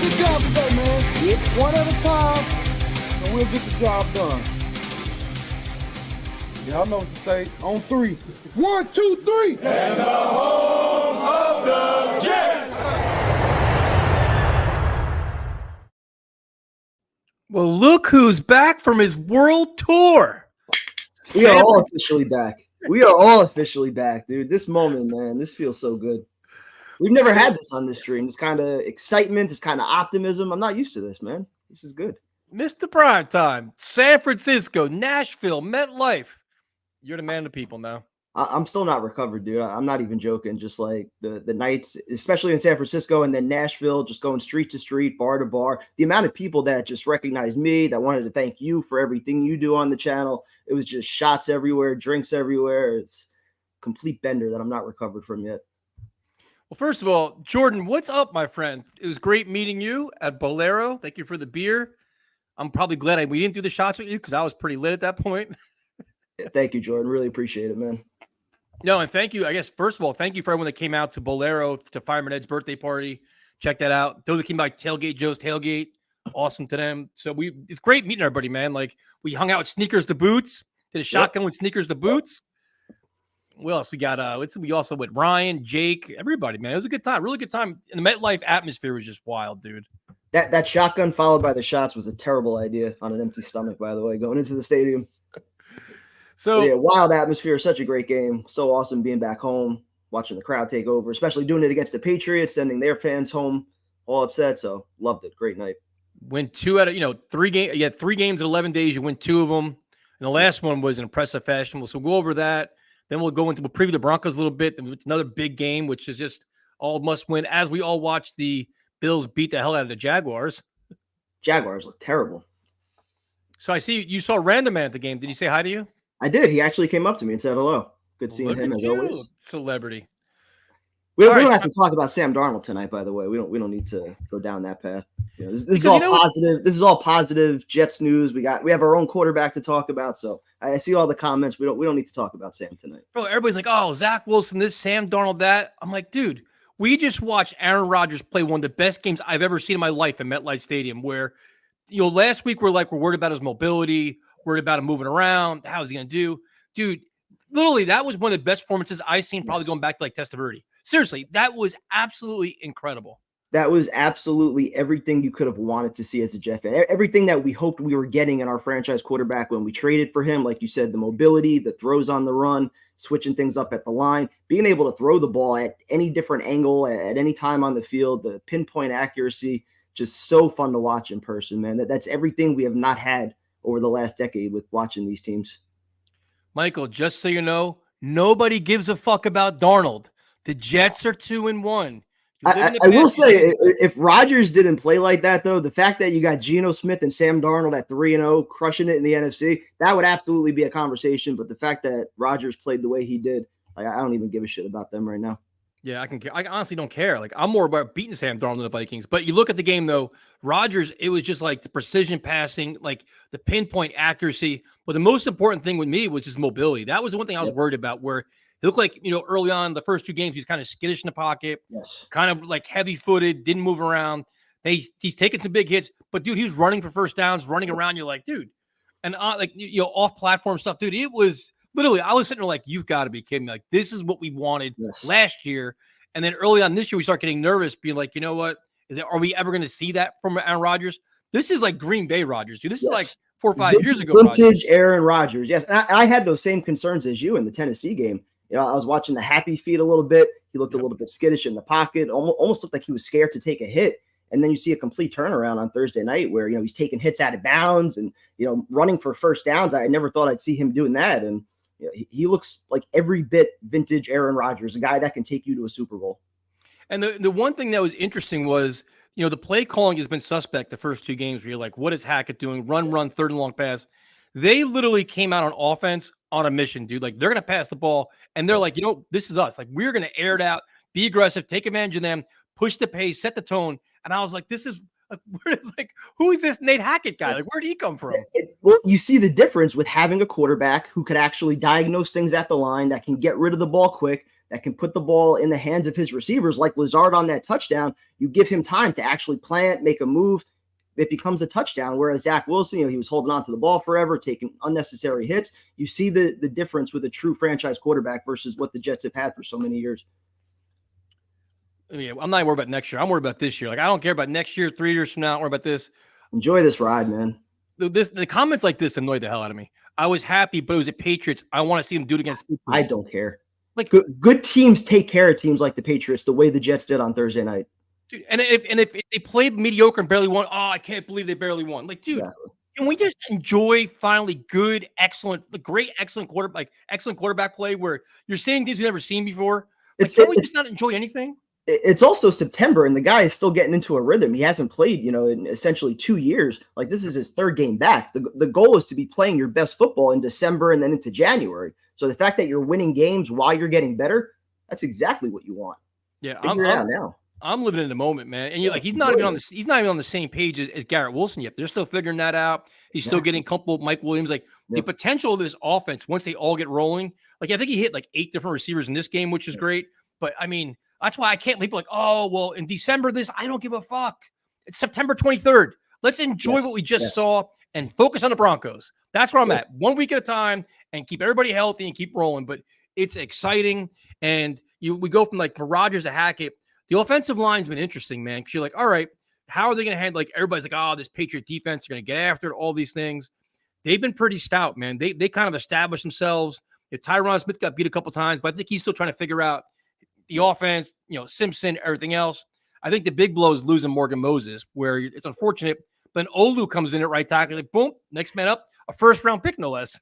Good job today, man. It's one at a time, and we'll get the job done. Y'all know what to say. On three. 1, 2, 3. And the home of the Jets. Well, look who's back from his world tour. We are all officially back. We are all officially back, dude. This moment, man, this feels so good. We've never had this on this stream. This kind of excitement, this kind of optimism. I'm not used to this, man. This is good. Mr. Primetime, San Francisco, Nashville, MetLife. You're the man of the people now. I'm still not recovered, dude. I'm not even joking. Just like the nights, especially in San Francisco and then Nashville, just going street to street, bar to bar. The amount of people that just recognized me, that wanted to thank you for everything you do on the channel. It was just shots everywhere, drinks everywhere. It's complete bender that I'm not recovered from yet. Well, first of all, Jordan, what's up, my friend? It was great meeting you at Bolero. Thank you for the beer. I'm probably glad we didn't do the shots with you because I was pretty lit at that point. Yeah, thank you, Jordan. Really appreciate it, man. No, and thank you. I guess, first of all, thank you for everyone that came out to Bolero to Fireman Ed's birthday party. Check that out. Those that came by Tailgate Joe's Tailgate, awesome to them. So it's great meeting everybody, man. Like, we hung out with Sneakers to Boots, did a shotgun with Sneakers to Boots. What else we got? We also with Ryan, Jake, everybody, man. It was a good time, really good time. And the MetLife atmosphere was just wild, dude. That shotgun followed by the shots was a terrible idea on an empty stomach, by the way, going into the stadium. So yeah, wild atmosphere, such a great game. So awesome being back home, watching the crowd take over, especially doing it against the Patriots, sending their fans home all upset. So loved it. Great night. Win 2 out of 3 games. You had 3 games in 11 days. You win 2 of them. And the last one was an impressive fashion. So we'll go over that. Then we'll preview the Broncos a little bit. And it's another big game, which is just all must win as we all watch the Bills beat the hell out of the Jaguars. Jaguars look terrible. So I see you saw Random Man at the game. Did he say hi to you? I did. He actually came up to me and said hello. Good seeing him as always. Celebrity. We don't have to talk about Sam Darnold tonight, by the way. We don't need to go down that path. You know, this is all positive. This is all positive Jets news. We have our own quarterback to talk about. So I see all the comments. We don't need to talk about Sam tonight. Bro, everybody's like, oh, Zach Wilson, this, Sam Darnold, that. I'm like, dude, we just watched Aaron Rodgers play one of the best games I've ever seen in my life at MetLife Stadium, where, last week we're worried about his mobility, worried about him moving around. How is he going to do? Dude, literally, that was one of the best performances I've seen, probably going back to like Testaverde. Seriously, that was absolutely incredible. That was absolutely everything you could have wanted to see as a Jet fan. Everything that we hoped we were getting in our franchise quarterback when we traded for him. Like you said, the mobility, the throws on the run, switching things up at the line, being able to throw the ball at any different angle at any time on the field, the pinpoint accuracy, just so fun to watch in person, man. That's everything we have not had over the last decade with watching these teams. Michael, just so you know, nobody gives a fuck about Darnold. The Jets are 2-1. I will say, if Rodgers didn't play like that, though, the fact that you got Geno Smith and Sam Darnold at 3-0, crushing it in the NFC, that would absolutely be a conversation. But the fact that Rodgers played the way he did, I don't even give a shit about them right now. Yeah, I honestly don't care. Like, I'm more about beating Sam Darnold than the Vikings. But you look at the game, though, Rodgers, it was just like the precision passing, like the pinpoint accuracy. But the most important thing with me was his mobility. That was the one thing I was worried about, where he looked like, early on, the first 2 games, he was kind of skittish in the pocket, kind of like heavy-footed, didn't move around. He's taking some big hits. But, dude, he was running for first downs, running around. You're like, dude. And, off-platform stuff, dude, it was – literally, I was sitting there like, you've got to be kidding me. Like, this is what we wanted last year. And then early on this year, we start getting nervous, being like, you know what? Are we ever going to see that from Aaron Rodgers? This is like Green Bay Rodgers, dude. This is like 4 or 5 years ago. Vintage Aaron Rodgers. Yes. And I had those same concerns as you in the Tennessee game. I was watching the happy feet a little bit. He looked a little bit skittish in the pocket, almost looked like he was scared to take a hit. And then you see a complete turnaround on Thursday night where, he's taking hits out of bounds and, running for first downs. I never thought I'd see him doing that. And you know, he looks like every bit vintage Aaron Rodgers, a guy that can take you to a Super Bowl. And the one thing that was interesting was, the play calling has been suspect the first 2 games where you're like, what is Hackett doing? Run, third and long pass. They literally came out on offense on a mission, dude. Like, they're going to pass the ball. And they're like, this is us. Like, we're going to air it out, be aggressive, take advantage of them, push the pace, set the tone. And I was like, this is like, who is this Nate Hackett guy? Like, where did he come from? Well, you see the difference with having a quarterback who could actually diagnose things at the line, that can get rid of the ball quick, that can put the ball in the hands of his receivers, like Lazard on that touchdown. You give him time to actually plant, make a move. It becomes a touchdown. Whereas Zach Wilson, he was holding on to the ball forever, taking unnecessary hits. You see the difference with a true franchise quarterback versus what the Jets have had for so many years. Yeah, I'm not worried about next year. I'm worried about this year. Like, I don't care about next year, 3 years from now. I don't worry about this. Enjoy this ride, man. The comments like this annoyed the hell out of me. I was happy, but it was the Patriots. I want to see them do it against. I don't care. Like, good teams take care of teams like the Patriots the way the Jets did on Thursday night. Dude, and if they played mediocre and barely won, I can't believe they barely won. Like, dude, can we just enjoy finally good, excellent quarterback play where you're seeing things you've never seen before? Like, can we just not enjoy anything? It's also September, and the guy is still getting into a rhythm. He hasn't played, in essentially 2 years. Like, this is his 3rd game back. The goal is to be playing your best football in December and then into January. So the fact that you're winning games while you're getting better, that's exactly what you want. Yeah, Figure it out now. I'm living in the moment, man. And he's not even on the same page as Garrett Wilson yet. They're still figuring that out. He's still getting comfortable with Mike Williams. Like, the potential of this offense, once they all get rolling, like, I think he hit like 8 different receivers in this game, which is great. But I mean, that's why I can't leave like, oh, well, in December, I don't give a fuck. It's September 23rd. Let's enjoy what we just saw and focus on the Broncos. That's where I'm at. 1 week at a time and keep everybody healthy and keep rolling. But it's exciting. And we go from Rodgers to Hackett. The offensive line's been interesting, man, because you're like, all right, how are they going to handle, everybody's like, oh, this Patriot defense, they're going to get after it, all these things. They've been pretty stout, man. They kind of established themselves. Tyron Smith got beat a couple times, but I think he's still trying to figure out the offense, Simpson, everything else. I think the big blow is losing Morgan Moses, where it's unfortunate. But then Olu comes in at right tackle, like, boom, next man up, a first-round pick, no less.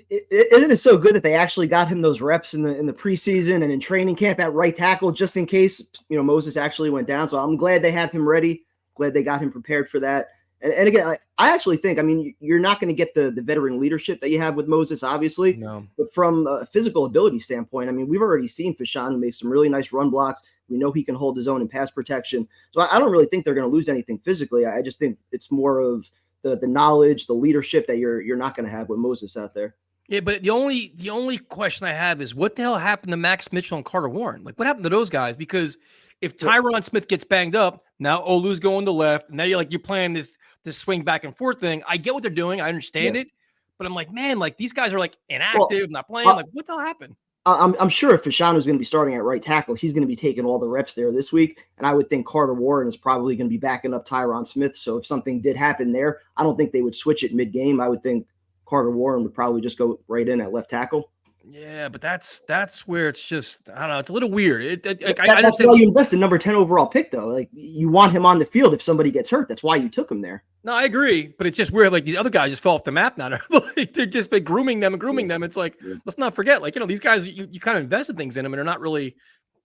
Isn't it so good that they actually got him those reps in the preseason and in training camp at right tackle, just in case Moses actually went down? So I'm glad they have him ready. Glad they got him prepared for that. And again, I actually think, you're not going to get the veteran leadership that you have with Moses, obviously. No. But from a physical ability standpoint, we've already seen Fashan, who makes some really nice run blocks. We know he can hold his own in pass protection. So I don't really think they're going to lose anything physically. I just think it's more of the knowledge, the leadership that you're not going to have with Moses out there. Yeah, but the only question I have is, what the hell happened to Max Mitchell and Carter Warren? Like, what happened to those guys? Because if Tyron Smith gets banged up, now Olu's going to left, and now you're playing this swing back and forth thing. I get what they're doing. I understand it. But I'm like, man, these guys are inactive, not playing. What the hell happened? I'm sure if Fashan was going to be starting at right tackle, he's going to be taking all the reps there this week. And I would think Carter Warren is probably going to be backing up Tyron Smith. So if something did happen there, I don't think they would switch it mid-game. I would think Carter Warren would probably just go right in at left tackle. Yeah, but that's where it's just, I don't know, it's a little weird. That's why you invested number 10 overall pick, though. You want him on the field if somebody gets hurt. That's why you took him there. No, I agree, but it's just weird. These other guys just fell off the map now. They're just been grooming them. It's like, let's not forget, these guys, you kind of invested things in them and they're not really,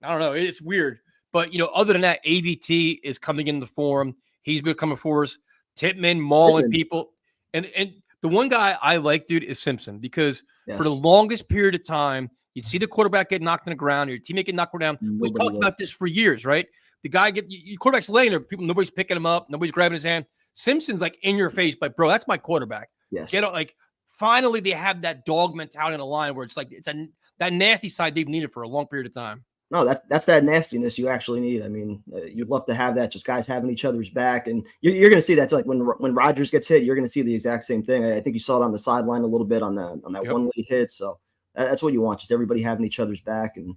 I don't know, it's weird. But, other than that, AVT is coming into form. He's becoming a force. Tippmann, mauling people. And the one guy I like, dude, is Simpson, because for the longest period of time, you'd see the quarterback get knocked on the ground, your teammate get knocked down. We talked about this for years, right? The guy your quarterback's laying there, nobody's picking him up, nobody's grabbing his hand. Simpson's in your face, but bro, that's my quarterback. Yes. Finally they have that dog mentality in the line where it's that nasty side they've needed for a long period of time. No, that's that nastiness you actually need. You'd love to have that, just guys having each other's back. And you're going to see that when Rodgers gets hit, you're going to see the exact same thing. I think you saw it on the sideline a little bit on that one late hit. So that's what you want, just everybody having each other's back and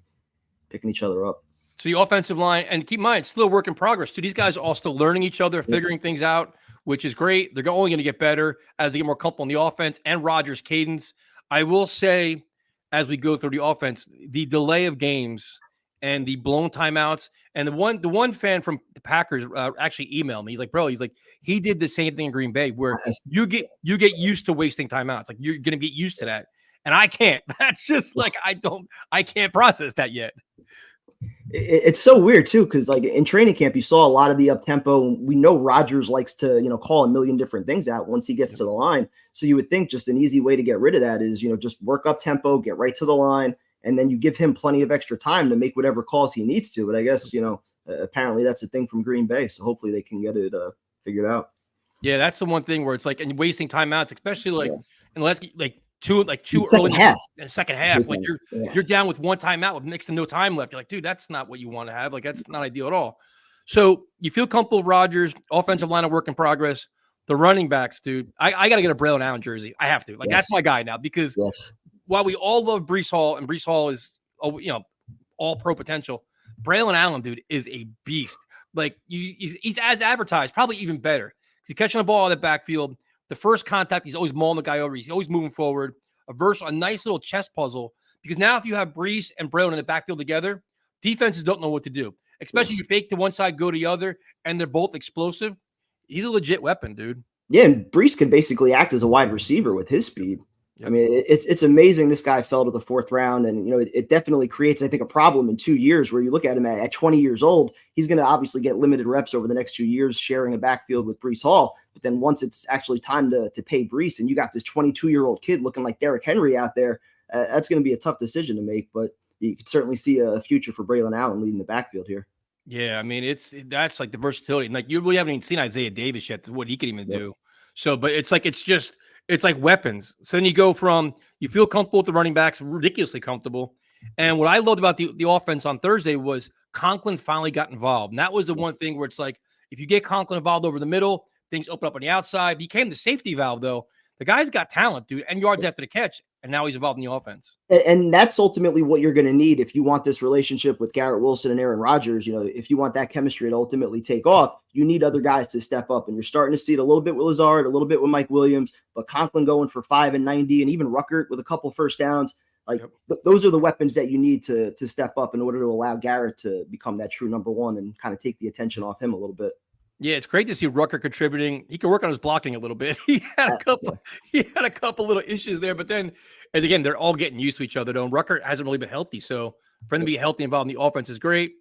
picking each other up. So the offensive line, and keep in mind, it's still a work in progress too. These guys are all still learning each other, figuring things out, which is great. They're only going to get better as they get more comfortable in the offense and Rodgers' cadence. I will say, as we go through the offense, the delay of games and the blown timeouts, and the one fan from the Packers actually emailed me. He's like, bro, he did the same thing in Green Bay where you get used to wasting timeouts. You're going to get used to that. And I can't. That's just like I can't process that yet. It's so weird too, because like in training camp, you saw a lot of the up tempo. We know Rodgers likes to, call a million different things out once he gets to the line. So you would think just an easy way to get rid of that is, just work up tempo, get right to the line, and then you give him plenty of extra time to make whatever calls he needs to. But I guess, apparently that's a thing from Green Bay. So hopefully they can get it figured out. Yeah, that's the one thing where it's like, and wasting timeouts, especially unless two second half. In the second half, like you're down with one timeout with next to no time left. You're like, dude, that's not what you want to have. Like that's not ideal at all. So you feel comfortable with Rodgers, offensive line of work in progress. The running backs, dude, I got to get a Braylon Allen jersey. I have to. Like that's my guy now because while we all love Breece Hall and Breece Hall is all pro potential, Braylon Allen, dude, is a beast. Like he's as advertised, probably even better. He's catching the ball out of the backfield. The first contact, he's always mauling the guy over. He's always moving forward. A nice little chess puzzle. Because now if you have Breece and Braylon in the backfield together, defenses don't know what to do. Especially if you fake to one side, go to the other, and they're both explosive. He's a legit weapon, dude. Yeah, and Breece can basically act as a wide receiver with his speed. Yep. I mean, it's amazing this guy fell to the fourth round, and it definitely creates, I think, a problem in 2 years where you look at him at 20 years old. He's going to obviously get limited reps over the next 2 years, sharing a backfield with Breece Hall. But then once it's actually time to pay Breece, and you got this 22-year-old kid looking like Derrick Henry out there, that's going to be a tough decision to make. But you could certainly see a future for Braylon Allen leading the backfield here. Yeah, I mean, that's like the versatility. And like you really haven't even seen Isaiah Davis yet, what he could even do. So, but it's like weapons. So then you go from you feel comfortable with the running backs, ridiculously comfortable. And what I loved about the offense on Thursday was Conklin finally got involved. And that was the one thing where it's like, if you get Conklin involved over the middle, things open up on the outside. He became the safety valve, though. The guy's got talent, dude, and yards after the catch. And now he's involved in the offense. And that's ultimately what you're going to need if you want this relationship with Garrett Wilson and Aaron Rodgers. If you want that chemistry to ultimately take off, you need other guys to step up. And you're starting to see it a little bit with Lazard, a little bit with Mike Williams, but Conklin going for 5 and 90, and even Ruckert with a couple first downs. Like those are the weapons that you need to step up in order to allow Garrett to become that true number one and kind of take the attention off him a little bit. Yeah, it's great to see Rucker contributing. He can work on his blocking a little bit. He had a couple little issues there, but then, and again, they're all getting used to each other. Though Rucker hasn't really been healthy, so for him to be healthy involved in the offense is great.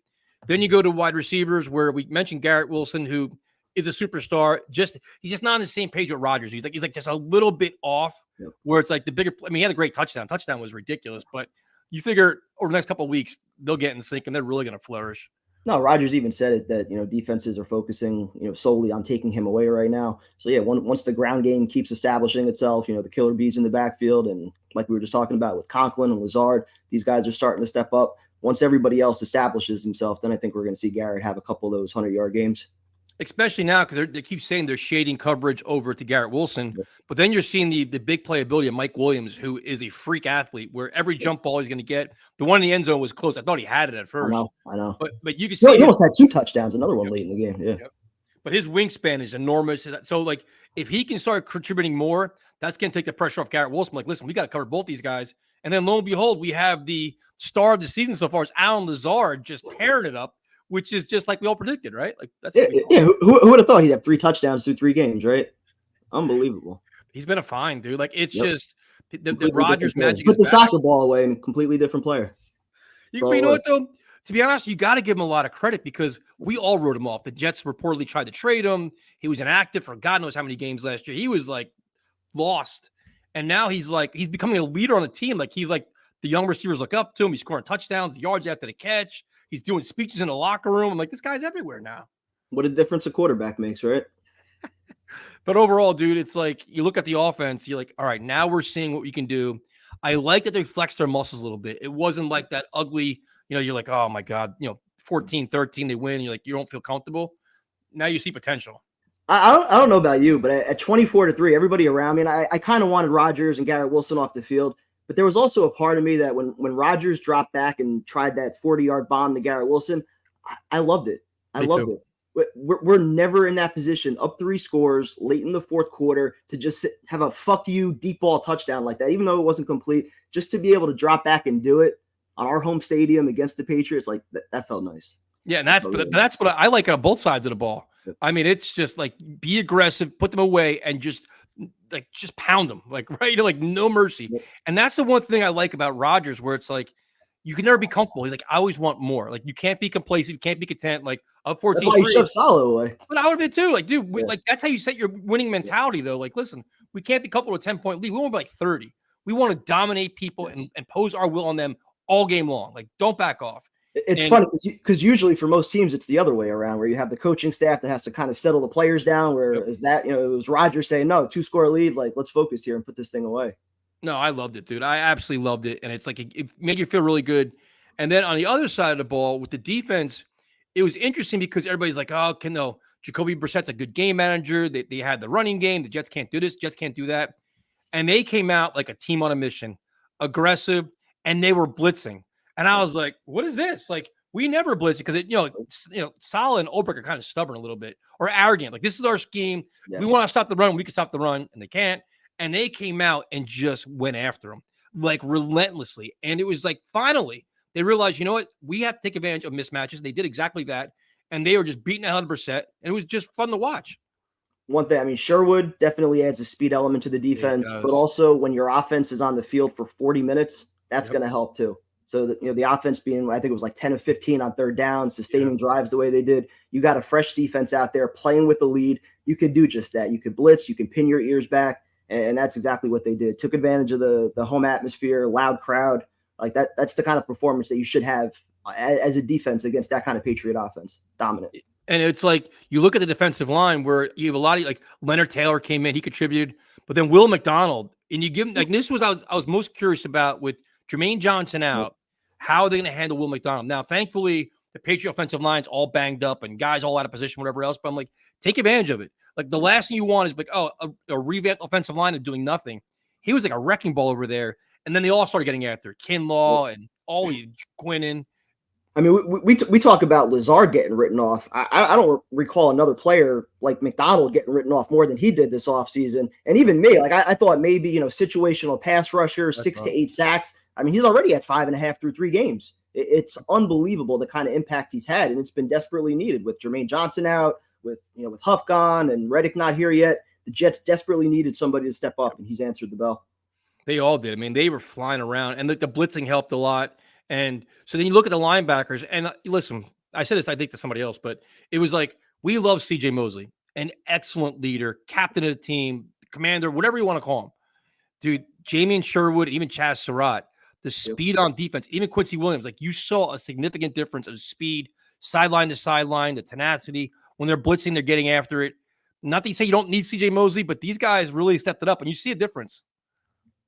Then you go to wide receivers, where we mentioned Garrett Wilson, who is a superstar. He's just not on the same page with Rodgers. He's like just a little bit off. Where it's like the bigger. I mean, he had a great touchdown. Touchdown was ridiculous, but you figure over the next couple of weeks they'll get in sync and they're really going to flourish. No, Rodgers even said it that, defenses are focusing, solely on taking him away right now. So, yeah, once the ground game keeps establishing itself, the killer bees in the backfield, and like we were just talking about with Conklin and Lazard, these guys are starting to step up. Once everybody else establishes himself, then I think we're going to see Garrett have a couple of those 100-yard games. Especially now, because they keep saying they're shading coverage over to Garrett Wilson. But then you're seeing the big playability of Mike Williams, who is a freak athlete, where every jump ball he's going to get. The one in the end zone was close. I thought he had it at first. I know. But you can see he almost had 2 touchdowns, another one late in the game. Yeah. But his wingspan is enormous. So, like, if he can start contributing more, that's going to take the pressure off Garrett Wilson. Like, listen, we got to cover both these guys. And then lo and behold, we have the star of the season so far is Allen Lazard just tearing it up, which is just like we all predicted, right? Like that's who would have thought he'd have 3 touchdowns through 3 games, right? Unbelievable. He's been a fine dude. Like it's just the Rodgers magic. Put the soccer ball away and completely different player. You know what though? To be honest, you got to give him a lot of credit because we all wrote him off. The Jets reportedly tried to trade him. He was inactive for God knows how many games last year. He was like lost, and now he's becoming a leader on the team. Like he's like the young receivers look up to him. He's scoring touchdowns, yards after the catch. He's doing speeches in the locker room. I'm like, this guy's everywhere now. What a difference a quarterback makes, right? But overall, dude, it's like you look at the offense, you're like, all right, now we're seeing what we can do. I like that they flexed their muscles a little bit. It wasn't like that ugly, you're like, oh my God, 14-13, they win. You're like, you don't feel comfortable. Now you see potential. I don't know about you, but at 24-3, everybody around me, and I kind of wanted Rodgers and Garrett Wilson off the field. But there was also a part of me that when Rodgers dropped back and tried that 40-yard bomb to Garrett Wilson, I loved it. I loved it. We're never in that position, up 3 scores late in the fourth quarter, to just have a fuck you deep ball touchdown like that, even though it wasn't complete, just to be able to drop back and do it on our home stadium against the Patriots, like that felt nice. Yeah, and that's what I like on both sides of the ball. I mean, it's just like be aggressive, put them away, and just like just pound them, like right, like no mercy. Yep. And that's the one thing I like about Rodgers, where it's like you can never be comfortable. He's like, I always want more. Like you can't be complacent, you can't be content. Like up That's why you 14-3. shove Salah away. But I would have been too. Like, dude, Yeah. like that's how you set your winning mentality, though. Like, listen, we can't be coupled with a 10-point lead. We want to be like 30. We want to dominate people and impose our will on them all game long. Like, don't back off. It's And funny because usually for most teams it's the other way around, where you have the coaching staff that has to kind of settle the players down. Whereas that, it was Rodgers saying, "No, 2-score lead. Like, let's focus here and put this thing away." no, I loved it, dude. I absolutely loved it. And it's like it made you feel really good. And then on the other side of the ball with the defense, it was interesting because everybody's like, oh, Jacoby Brissett's a good game manager. They had the running game. The Jets can't do this. Jets can't do that. And they came out like a team on a mission, aggressive, and they were blitzing. And I was like, what is this? Like, we never blitz because Salah and Ulbrich are kind of stubborn a little bit or arrogant. Like, this is our scheme. Yes. We want to stop the run. We can stop the run, and they can't. And they came out and just went after them like relentlessly. And it was like, finally, they realized, you know what? We have to take advantage of mismatches. They did exactly that. And they were just beating out 100%. And it was just fun to watch. One thing, I mean, Sherwood definitely adds a speed element to the defense, but also when your offense is on the field for 40 minutes, that's going to help too. So that, the offense being, I think it was like 10 of 15 on third down, sustaining drives the way they did. You got a fresh defense out there playing with the lead. You could do just that. You could blitz, you can pin your ears back. And that's exactly what they did. Took advantage of the home atmosphere, loud crowd. Like that's the kind of performance that you should have as a defense against that kind of Patriot offense. Dominant. And it's like you look at the defensive line where you have a lot of like Leonard Taylor came in, he contributed, but then Will McDonald, and you give him like this was I was most curious about with Jermaine Johnson out, how are they going to handle Will McDonald? Now, thankfully, the Patriot offensive line's all banged up and guys all out of position, whatever else. But I'm like, take advantage of it. Like the last thing you want is like, a revamped offensive line and doing nothing. He was like a wrecking ball over there. And then they all started getting after it. Kinlaw and all these Quinnen. I mean, we talk about Lazard getting written off. I don't recall another player like McDonald getting written off more than he did this offseason. And even me, like I thought maybe, situational pass rusher, 6 to 8 sacks. I mean, he's already at 5.5 through 3 games. It's unbelievable the kind of impact he's had. And it's been desperately needed with Jermaine Johnson out, with Huff gone and Reddick not here yet. The Jets desperately needed somebody to step up, and he's answered the bell. They all did. I mean, they were flying around, and the blitzing helped a lot. And so then you look at the linebackers, and listen, I said this, I think, to somebody else, but it was like, we love C.J. Mosley, an excellent leader, captain of the team, commander, whatever you want to call him. Dude, Jamie Sherwood, even Chaz Surratt, the speed on defense, even Quincy Williams, like you saw a significant difference of speed, sideline to sideline, the tenacity. When they're blitzing, they're getting after it. Not that you say you don't need C.J. Mosley, but these guys really stepped it up, and you see a difference.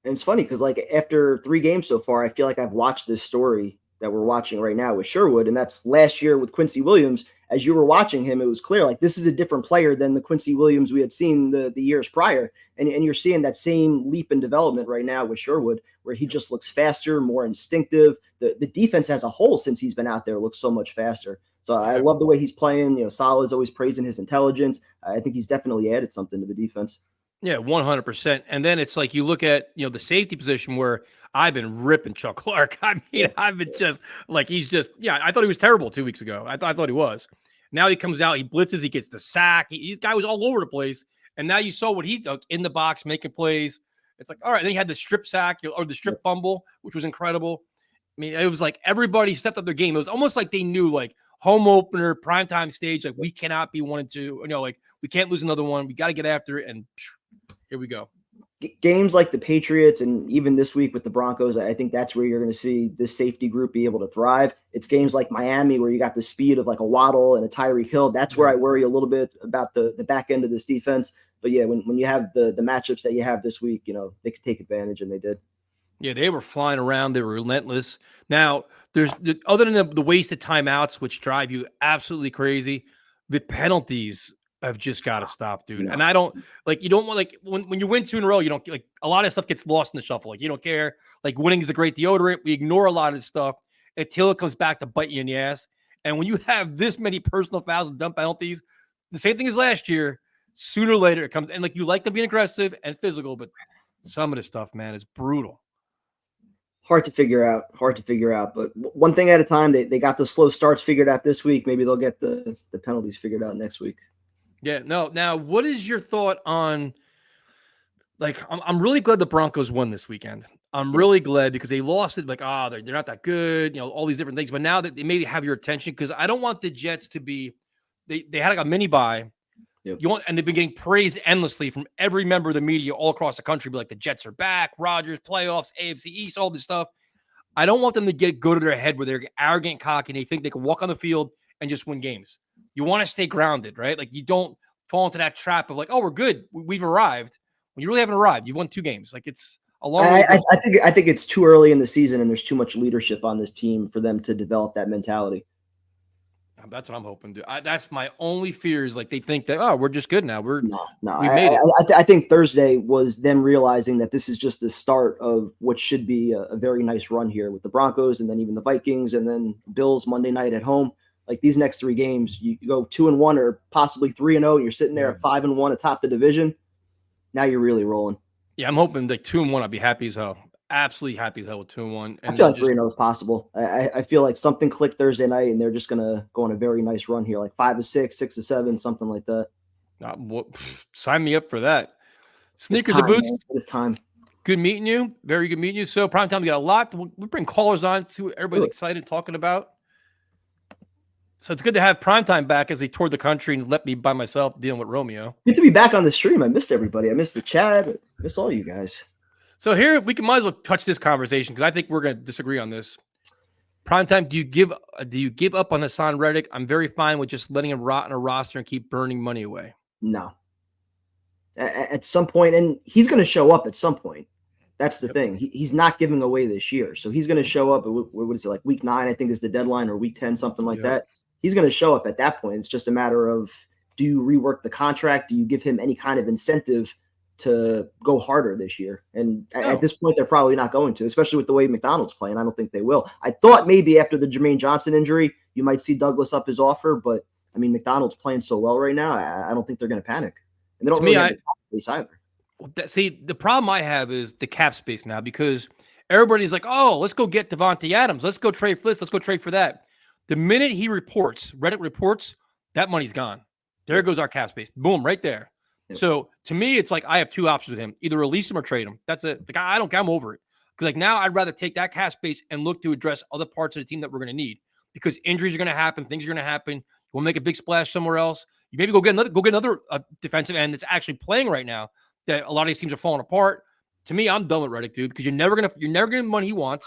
And it's funny because, like, after 3 games so far, I feel like I've watched this story that we're watching right now with Sherwood, and that's last year with Quincy Williams. As you were watching him, it was clear, like, this is a different player than the Quincy Williams we had seen the years prior. And you're seeing that same leap in development right now with Sherwood, where he just looks faster, more instinctive. The defense as a whole, since he's been out there, looks so much faster. So I love the way he's playing. Salah's always praising his intelligence. I think he's definitely added something to the defense. Yeah, 100%. And then it's like you look at, the safety position where I've been ripping Chuck Clark. I mean, I've been just like, I thought he was terrible 2 weeks ago. I thought he was. Now he comes out, he blitzes, he gets the sack. This guy was all over the place. And now you saw what he did in the box, making plays. It's like, all right. Then he had the strip sack or the strip fumble, which was incredible. I mean, it was like everybody stepped up their game. It was almost like they knew, like, home opener, primetime stage, like, we cannot be 1-2. Like, we can't lose another one. We got to get after it. And here we go. Games like the Patriots and even this week with the Broncos, I think that's where you're going to see this safety group be able to thrive. It's games like Miami where you got the speed of like a Waddle and a Tyreek Hill. That's where I worry a little bit about the back end of this defense. But yeah, when you have the matchups that you have this week, they could take advantage, and they did. Yeah, they were flying around. They were relentless. Now, there's other than the wasted timeouts, which drive you absolutely crazy, the penalties have just got to stop, dude. No. And I don't you don't want, like, when you win 2 in a row, you don't, like, a lot of stuff gets lost in the shuffle. Like, you don't care. Like, winning is the great deodorant. We ignore a lot of this stuff until it comes back to bite you in the ass. And when you have this many personal fouls and dumb penalties, the same thing as last year, sooner or later it comes. And like, you like them being aggressive and physical, but some of this stuff, man, is brutal. Hard to figure out. But one thing at a time. They got the slow starts figured out this week. Maybe they'll get the penalties figured out next week. Yeah, no. Now, what is your thought on I'm really glad the Broncos won this weekend. I'm really glad because they lost it. Like, they're not that good, all these different things. But now that they maybe have your attention, because I don't want the Jets to be, they had like a mini bye. Yep. And they've been getting praised endlessly from every member of the media all across the country. Be like, the Jets are back, Rodgers, playoffs, AFC East, all this stuff. I don't want them to go to their head where they're arrogant, cocky, and they think they can walk on the field and just win games. You want to stay grounded, right? Like, you don't fall into that trap of like, oh, we're good, we've arrived. When you really haven't arrived, you've won 2 games. Like, it's a long way. I think it's too early in the season, and there's too much leadership on this team for them to develop that mentality. That's what I'm hoping to. That's my only fear is like they think that, oh, we're just good now. We made it. I think Thursday was them realizing that this is just the start of what should be a very nice run here with the Broncos, and then even the Vikings, and then Bills Monday night at home. Like, these next 3 games, you go 2-1 or possibly 3-0, and you're sitting there at 5-1 atop the division. Now you're really rolling. Yeah, I'm hoping like 2-1. I'll be happy as hell. Absolutely happy as hell with 2-1. I feel like 3-0 is possible. I feel like something clicked Thursday night, and they're just gonna go on a very nice run here, like 5-6, 6-7, something like that. Sign me up for that. Sneakers and boots. It's time. Good meeting you. Very good meeting you. So prime time, we got a lot. We bring callers on, see what everybody's excited talking about. So it's good to have Primetime back as he toured the country and let me by myself dealing with Romeo. Good to be back on the stream. I missed everybody. I missed the chat. I missed all you guys. So here might as well touch this conversation because I think we're going to disagree on this. Primetime, do you give up on Haason Reddick? I'm very fine with just letting him rot in a roster and keep burning money away. No. At some point, and he's going to show up at some point. That's the thing. He's not giving away this year. So he's going to show up. What is it, like week 9, I think is the deadline, or week 10, something like that. He's going to show up at that point. It's just a matter of, do you rework the contract? Do you give him any kind of incentive to go harder this year? And at this point, they're probably not going to, especially with the way McDonald's playing. I don't think they will. I thought maybe after the Jermaine Johnson injury, you might see Douglas up his offer, but I mean, McDonald's playing so well right now, I don't think they're going to panic. And they don't really have the cap space either. See, the problem I have is the cap space now, because everybody's like, oh, let's go get Devontae Adams. Let's go trade for this. Let's go trade for that. The minute Reddick reports, that money's gone. There goes our cap space. Boom, right there. Yep. So to me, it's like I have 2 options with him: either release him or trade him. That's it. Like, I don't care. I'm over it. Because like now, I'd rather take that cap space and look to address other parts of the team that we're going to need, because injuries are going to happen, things are going to happen. We'll make a big splash somewhere else. You maybe go get another defensive end that's actually playing right now. That a lot of these teams are falling apart. To me, I'm done with Reddick, dude, because you're never gonna get the money he wants.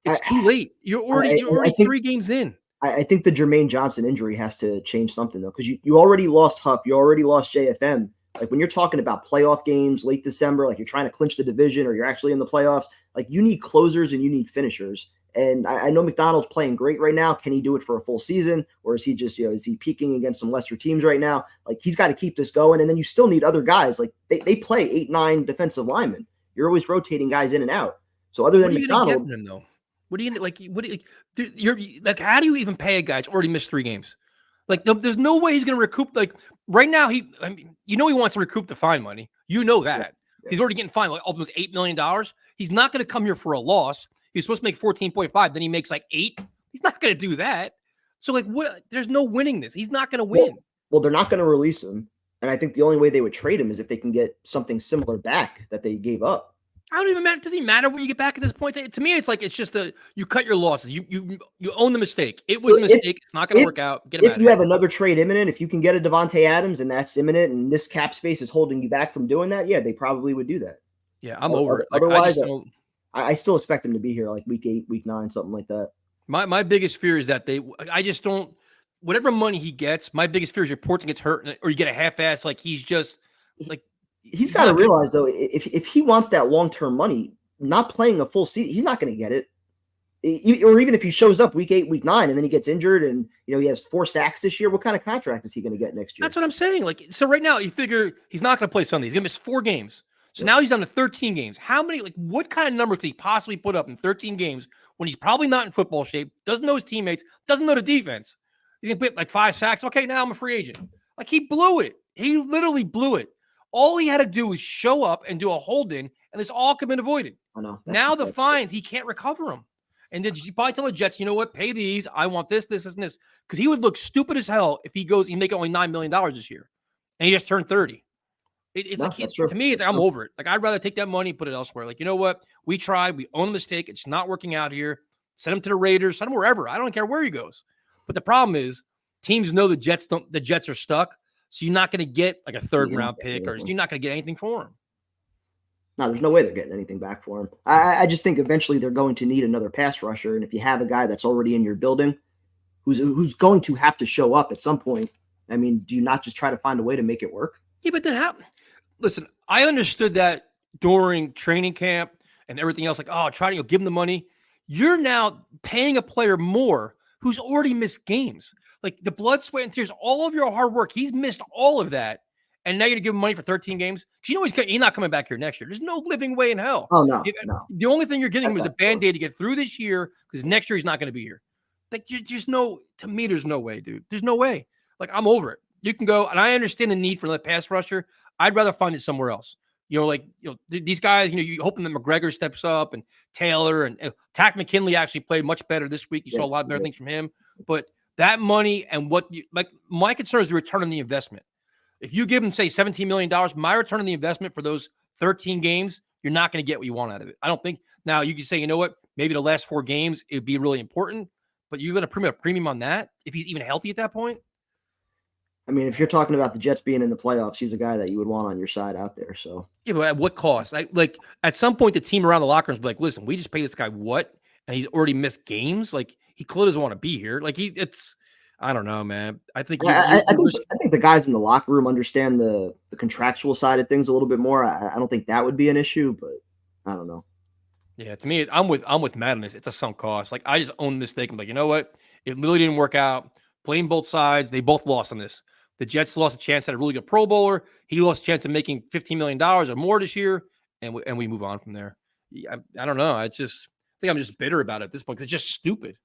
It's too late. You're already 3 games in. I think the Jermaine Johnson injury has to change something, though, because you already lost Huff. You already lost JFM. Like, when you're talking about playoff games, late December, like you're trying to clinch the division or you're actually in the playoffs, like you need closers and you need finishers. And I know McDonald's playing great right now. Can he do it for a full season? Or is he just, is he peaking against some lesser teams right now? Like, he's got to keep this going. And then you still need other guys. Like, they play 8, 9 defensive linemen. You're always rotating guys in and out. So other than McDonald, them, though? What do you like? You're like, how do you even pay a guy that's already missed 3 games? Like, there's no way he's going to recoup. Like, right now, he wants to recoup the fine money. You know that. Yeah. He's already getting fined like almost $8 million. He's not going to come here for a loss. He's supposed to make 14.5. Then he makes like 8. He's not going to do that. So like, what? There's no winning this. He's not going to win. Well, they're not going to release him. And I think the only way they would trade him is if they can get something similar back that they gave up. I don't even matter. It doesn't matter what you get back at this point. To me, it's like, it's just you cut your losses. You own the mistake. It was a mistake. It's not going to work out. If you have another trade imminent, if you can get a Devontae Adams and that's imminent, and this cap space is holding you back from doing that, yeah, they probably would do that. Yeah, I'm over it. Like, otherwise, I still expect them to be here like week 8, week 9, something like that. My biggest fear is that I just don't. Whatever money he gets, my biggest fear is your Portson gets hurt, or you get a half-ass. Like, he's just like. He's got to realize, though, if he wants that long-term money, not playing a full season, he's not going to get it. Or even if he shows up week 8, week 9, and then he gets injured and, he has 4 sacks this year, what kind of contract is he going to get next year? That's what I'm saying. Like, so right now, you figure he's not going to play Sunday. He's going to miss 4 games. So now he's on to 13 games. What kind of number could he possibly put up in 13 games when he's probably not in football shape, doesn't know his teammates, doesn't know the defense? He's going to put like 5 sacks. Okay, now I'm a free agent. Like, he blew it. He literally blew it. All he had to do was show up and do a hold-in, and this all could have been avoided. I know. Now the fines, he can't recover them. And then you probably tell the Jets, you know what, pay these. I want this, this, and this. Because he would look stupid as hell if he goes, he's making only $9 million this year. And he just turned 30. It's No, like that's true. to me, it's That's I'm true. over it. Like I'd rather take that money, put it elsewhere. Like you know what, we tried, we own a mistake. It's not working out here. Send him to the Raiders. Send him wherever. I don't care where he goes. But the problem is, teams know the Jets don't. The Jets are stuck, so you're not going to get like a third You're not round getting pick, or anything. you're not going to get anything for him. No, there's no way they're getting anything back for him. I just think eventually they're going to need another pass rusher, and if you have a guy that's already in your building, who's going to have to show up at some point, I mean, do you not just try to find a way to make it work? Yeah, but then how? Listen, I understood that during training camp and everything else. Like, oh, try to give him the money. You're now paying a player more who's already missed games. Like the blood, sweat, and tears, all of your hard work. He's missed all of that, and now you're gonna give him money for 13 games because you know he's not coming back here next year. There's no living way in hell. Oh no, no. The only thing you're getting him That's is a not true. band-aid to get through this year because next year he's not going to be here. Like you just no. To me, there's no way, dude. There's no way. Like I'm over it. You can go, and I understand the need for the pass rusher. I'd rather find it somewhere else. These guys, you hoping that McGregor steps up and Taylor and Tack McKinley actually played much better this week. You saw a lot of better things from him. But that money and my concern is the return on the investment. If you give him, say, $17 million, my return on the investment for those 13 games, you're not going to get what you want out of it. I don't think. Now, you can say, you know what, maybe the last 4 games, it would be really important, but you're going to put a premium on that if he's even healthy at that point? I mean, if you're talking about the Jets being in the playoffs, he's a guy that you would want on your side out there. So Yeah, but at what cost? Like at some point, the team around the locker rooms be like, listen, we just paid this guy what? And he's already missed games. Like he clearly doesn't want to be here. Like I don't know, man. I think I think the guys in the locker room understand the contractual side of things a little bit more. I don't think that would be an issue, but I don't know. Yeah, to me, I'm with Matt on this. It's a sunk cost. Like I just own the mistake. I'm like, you know what? It literally didn't work out. Playing both sides, they both lost on this. The Jets lost a chance at a really good Pro Bowler. He lost a chance of making $15 million or more this year, and we move on from there. Yeah, I don't know. I think I'm just bitter about it at this point. It's just stupid.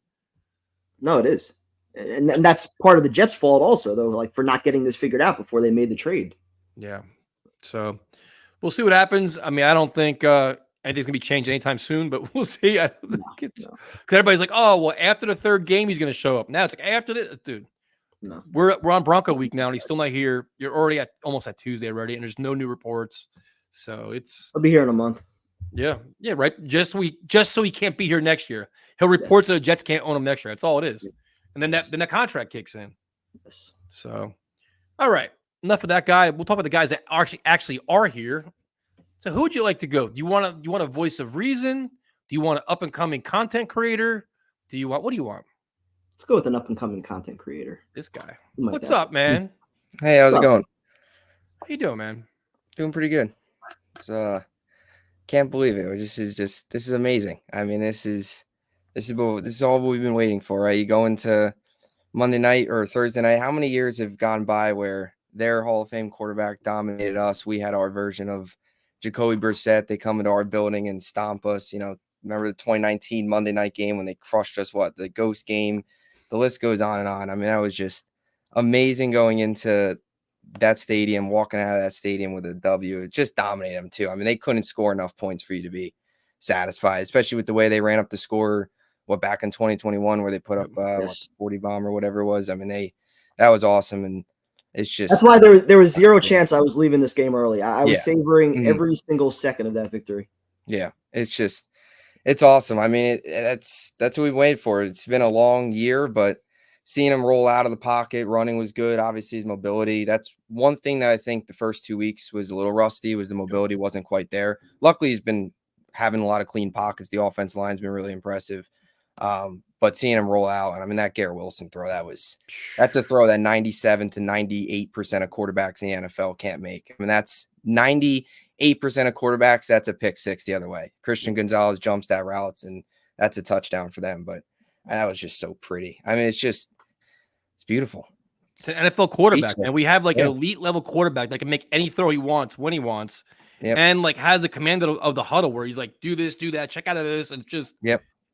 No, it is, and that's part of the Jets' fault also, though, like for not getting this figured out before they made the trade. Yeah. So we'll see what happens. I mean, I don't think anything's gonna be changed anytime soon, but we'll see. Because everybody's like, oh, well, after the third game, he's gonna show up. Now it's like after this, dude. No. We're on Bronco week now, and he's still not here. You're already almost at Tuesday already, and there's no new reports. So I'll be here in a month. Yeah, right. Just so he can't be here next year. He'll report so the Jets can't own him next year. That's all it is. And then the contract kicks in. Yes. So, all right, enough of that guy. We'll talk about the guys that actually are here. So, who would you like to go? Do you want a voice of reason? Do you want an up and coming content creator? What do you want? Let's go with an up and coming content creator. This guy. What's up, man? Hey, how's it going? How you doing, man? Doing pretty good. Can't believe it. This is amazing. I mean, this is all we've been waiting for, right? You go into Monday night or Thursday night. How many years have gone by where their Hall of Fame quarterback dominated us? We had our version of Jacoby Brissett. They come into our building and stomp us. Remember the 2019 Monday night game when they crushed us? The ghost game. The list goes on and on. I mean, that was just amazing going into that stadium, walking out of that stadium with a W. It just dominated them too. I mean, they couldn't score enough points for you to be satisfied, especially with the way they ran up the score. Back in 2021 where they put up 40 bomb or whatever it was. I mean, that was awesome, and it's just that's why there was zero chance I was leaving this game early. I was savoring every single second of that victory. Yeah, it's awesome. I mean, that's what we waited for. It's been a long year, but seeing him roll out of the pocket, running was good. Obviously, his mobility. That's one thing that I think the first 2 weeks was a little rusty. Was the mobility wasn't quite there. Luckily, he's been having a lot of clean pockets. The offensive line's been really impressive. But seeing him roll out, and I mean that Garrett Wilson throw, that's a throw that 97 to 98% of quarterbacks in the NFL can't make. I mean, that's 98% of quarterbacks. That's a pick six the other way. Christian Gonzalez jumps that routes, and that's a touchdown for them. But that was just so pretty. I mean, it's beautiful. It's an NFL quarterback, and we have an elite level quarterback that can make any throw he wants when he wants, and has a command of the huddle where he's like, do this, do that, check out of this, and just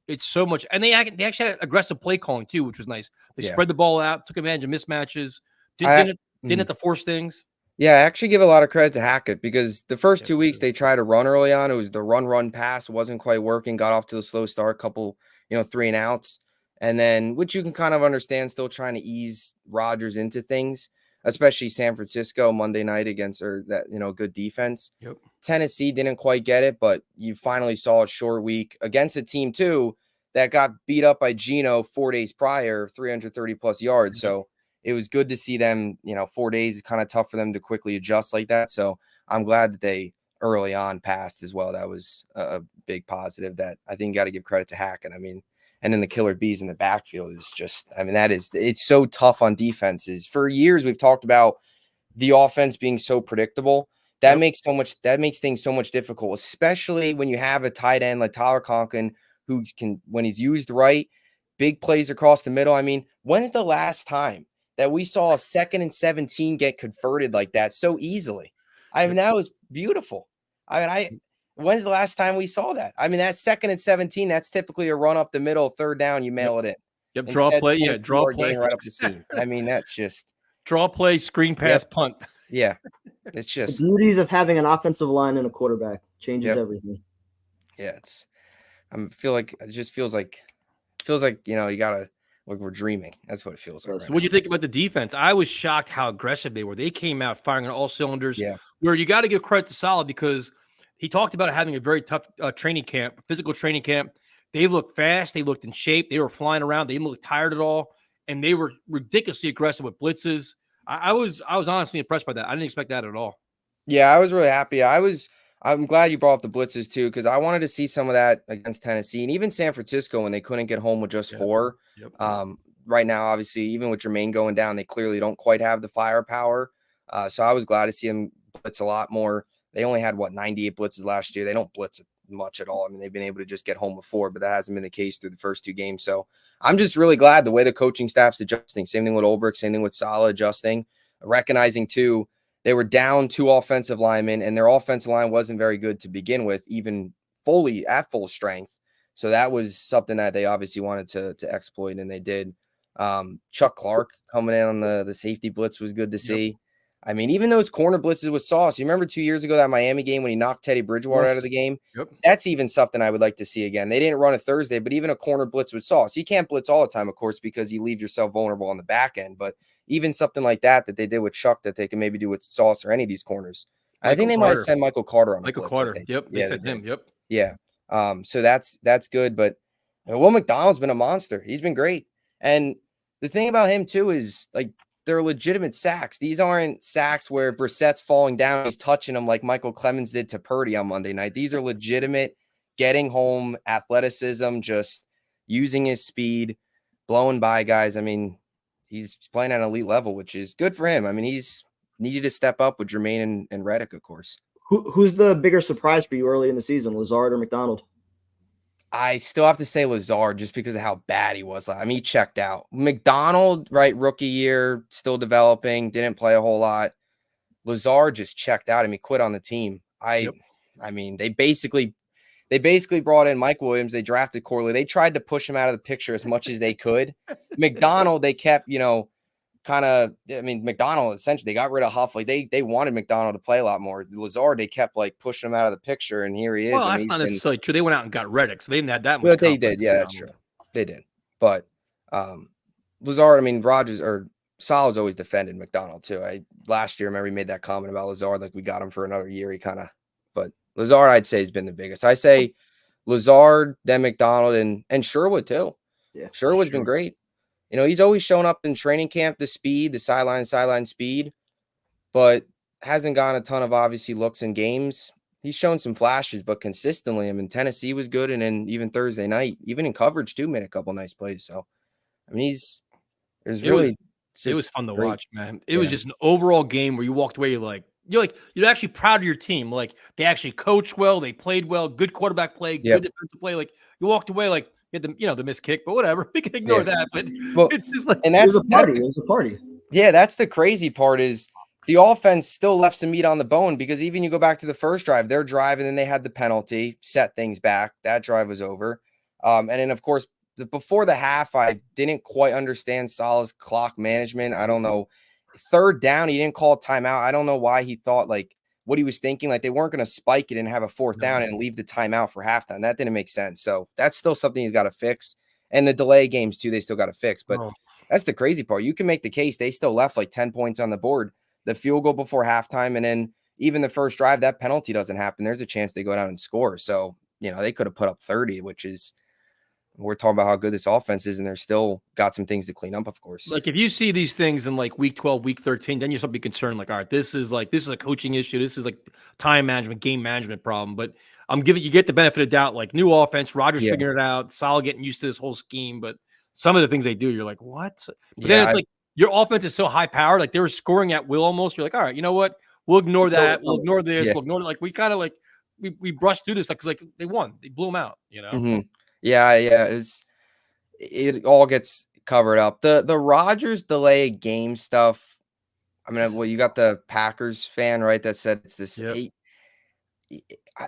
it's so much. And they actually had aggressive play calling too, which was nice. They spread the ball out, took advantage of mismatches, didn't have to force things. Yeah, I actually give a lot of credit to Hackett because the first 2 weeks they tried to run early on. It was the run pass wasn't quite working. Got off to the slow start, couple 3 and outs, and then which you can kind of understand, still trying to ease Rodgers into things. especially San Francisco Monday night against that good defense. Yep. Tennessee didn't quite get it, but you finally saw a short week against a team too that got beat up by Geno 4 days prior, 330 plus yards. So it was good to see them, 4 days is kind of tough for them to quickly adjust like that. So I'm glad that they early on passed as well. That was a big positive that I think got to give credit to Hackett. I mean, and then the killer bees in the backfield is just, I mean, it's so tough on defenses. For years, we've talked about the offense being so predictable. That makes things so much difficult, especially when you have a tight end like Tyler Conklin, who can, when he's used right, big plays across the middle. I mean, when's the last time that we saw a 2nd and 17 get converted like that so easily? I mean, that was beautiful. I mean, when's the last time we saw that? I mean, that 2nd and 17, that's typically a run up the middle, 3rd down, you mail it in. Yep, draw play. Yeah, draw play. Right up the seam. I mean, that's just draw play, screen pass, punt. Yeah. It's just the beauties of having an offensive line and a quarterback changes everything. Yeah, it just feels like you gotta we're dreaming. That's what it feels like. So what do you think about the defense? I was shocked how aggressive they were. They came out firing on all cylinders. Yeah. Where you got to give credit to Saleh because he talked about having a very tough training camp, physical training camp. They looked fast. They looked in shape. They were flying around. They didn't look tired at all, and they were ridiculously aggressive with blitzes. I was honestly impressed by that. I didn't expect that at all. Yeah, I was really happy. I'm glad you brought up the blitzes too, because I wanted to see some of that against Tennessee and even San Francisco when they couldn't get home with just 4. Right now, obviously, even with Jermaine going down, they clearly don't quite have the firepower. So I was glad to see them blitz a lot more. They only had 98 blitzes last year. They don't blitz much at all. I mean, they've been able to just get home with 4, but that hasn't been the case through the first 2 games. So I'm just really glad the way the coaching staff's adjusting. Same thing with Ulbrich, same thing with Saleh adjusting, recognizing too, they were down 2 offensive linemen and their offensive line wasn't very good to begin with, even fully at full strength. So that was something that they obviously wanted to exploit, and they did. Chuck Clark coming in on the safety blitz was good to see. I mean, even those corner blitzes with Sauce. You remember 2 years ago that Miami game when he knocked Teddy Bridgewater out of the game? That's even something I would like to see again. They didn't run a Thursday, but even a corner blitz with Sauce. You can't blitz all the time, of course, because you leave yourself vulnerable on the back end. But even something like that they did with Chuck that they can maybe do with Sauce or any of these corners. I think they might have sent Michael Carter on Michael blitz, Carter. Yep. They sent him. Yep. Yeah. So that's good. But Will McDonald's been a monster. He's been great. And the thing about him too is like they're legitimate sacks. These aren't sacks where Brissett's falling down, he's touching them like Michael Clemens did to Purdy on Monday night. These are legitimate getting home athleticism, just using his speed, blowing by guys. I mean, he's playing at an elite level, which is good for him. I mean, he's needed to step up with Jermaine and Reddick, of course. Who's the bigger surprise for you early in the season, Lazard or McDonald? I still have to say Lazard just because of how bad he was. I mean, he checked out. McDonald, right, rookie year, still developing, didn't play a whole lot. Lazard just checked out. I mean, quit on the team. I mean, they basically brought in Mike Williams. They drafted Corley. They tried to push him out of the picture as much as they could. McDonald, they kept, McDonald, essentially, they got rid of Huff. Like they wanted McDonald to play a lot more. Lazard, they kept like pushing him out of the picture, and here he is. Well, that's not necessarily true. They went out and got Reddick, so they didn't have that much. Well, they did. Yeah, that's true. They did. But Lazard, I mean, Rodgers or Saleh's always defended McDonald too. Last year, I remember he made that comment about Lazard, like we got him for another year. But Lazard, I'd say, has been the biggest. I say Lazard, then McDonald, and Sherwood too. Yeah, Sherwood's been great. He's always shown up in training camp, the speed, the sideline speed, but hasn't gotten a ton of obviously looks in games. He's shown some flashes, but consistently. I mean, Tennessee was good, and then even Thursday night, even in coverage too, made a couple nice plays. So, I mean, it was fun to watch, man. It was just an overall game where you walked away you're actually proud of your team. Like they actually coached well, they played well, good quarterback play, good defensive play. Like you walked away like you had the missed kick, but whatever. We can ignore that. But it's just like and that's it was a party. Yeah, that's the crazy part is the offense still left some meat on the bone because even you go back to the first drive, their drive, and then they had the penalty, set things back. That drive was over. And then of course before the half, I didn't quite understand Saleh's clock management. I don't know. 3rd down, he didn't call a timeout. I don't know why he thought like what he was thinking, like they weren't going to spike it and have a 4th down and leave the timeout for halftime. That didn't make sense. So that's still something he's got to fix. And the delay games too, they still got to fix. But That's the crazy part. You can make the case they still left like 10 points on the board. The field goal before halftime, and then even the first drive, that penalty doesn't happen. There's a chance they go down and score. So, they could have put up 30, which is, we're talking about how good this offense is, and they're still got some things to clean up, of course. Like if you see these things in like week 12, week 13, then you're something to be concerned. Like, all right, this is a coaching issue. This is like time management, game management problem. But you get the benefit of doubt, like new offense, Rodgers figuring it out, Salah getting used to this whole scheme. But some of the things they do, you're like, what? But then it's like your offense is so high powered, like they were scoring at will almost. You're like, all right, you know what? We'll ignore that. We'll ignore this. We'll ignore it. Like we kind of like we brushed through this because like they won. They blew them out, Mm-hmm. Yeah. It all gets covered up. The Rodgers delay game stuff. I mean, well, you got the Packers fan, right? That said it's this. Yep.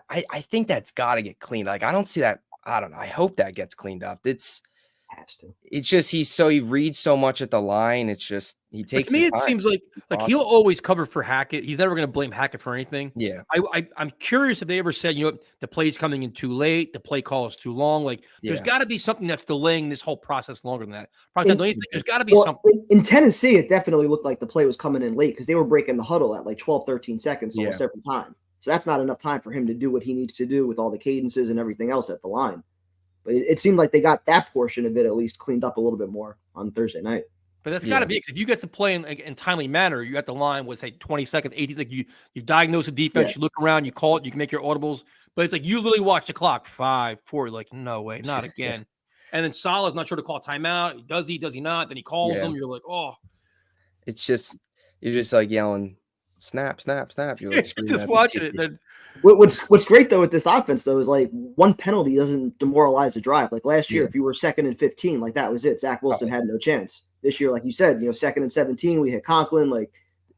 I think that's got to get cleaned. Like I don't see that. I don't know. I hope that gets cleaned up. It's just he reads so much at the line. It's just he takes. To me, it seems like he'll always cover for Hackett. He's never going to blame Hackett for anything. Yeah, I'm curious if they ever said, the play's coming in too late, the play call is too long. Like there's got to be something that's delaying this whole process longer than that. There's got to be something. In Tennessee, it definitely looked like the play was coming in late because they were breaking the huddle at like 12, 13 seconds almost every time. So that's not enough time for him to do what he needs to do with all the cadences and everything else at the line. But it seemed like they got that portion of it at least cleaned up a little bit more on Thursday night. But that's got to be, because if you get to play in timely manner, you got the line with say 20 seconds, 18. Like you diagnose the defense, you look around, you call it, you can make your audibles. But it's like you literally watch the clock 5, 4. Like no way, not again. And then Salah's not sure to call timeout. Does he? Does he not? Then he calls them. You're like, oh. It's just you're just like yelling, snap, snap, snap. You're like just watching it. Then What's great though with this offense though is like one penalty doesn't demoralize the drive. Like last year, if you were 2nd and 15, like that was it. Zach Wilson had no chance. This year, like you said, 2nd and 17, we hit Conklin. Like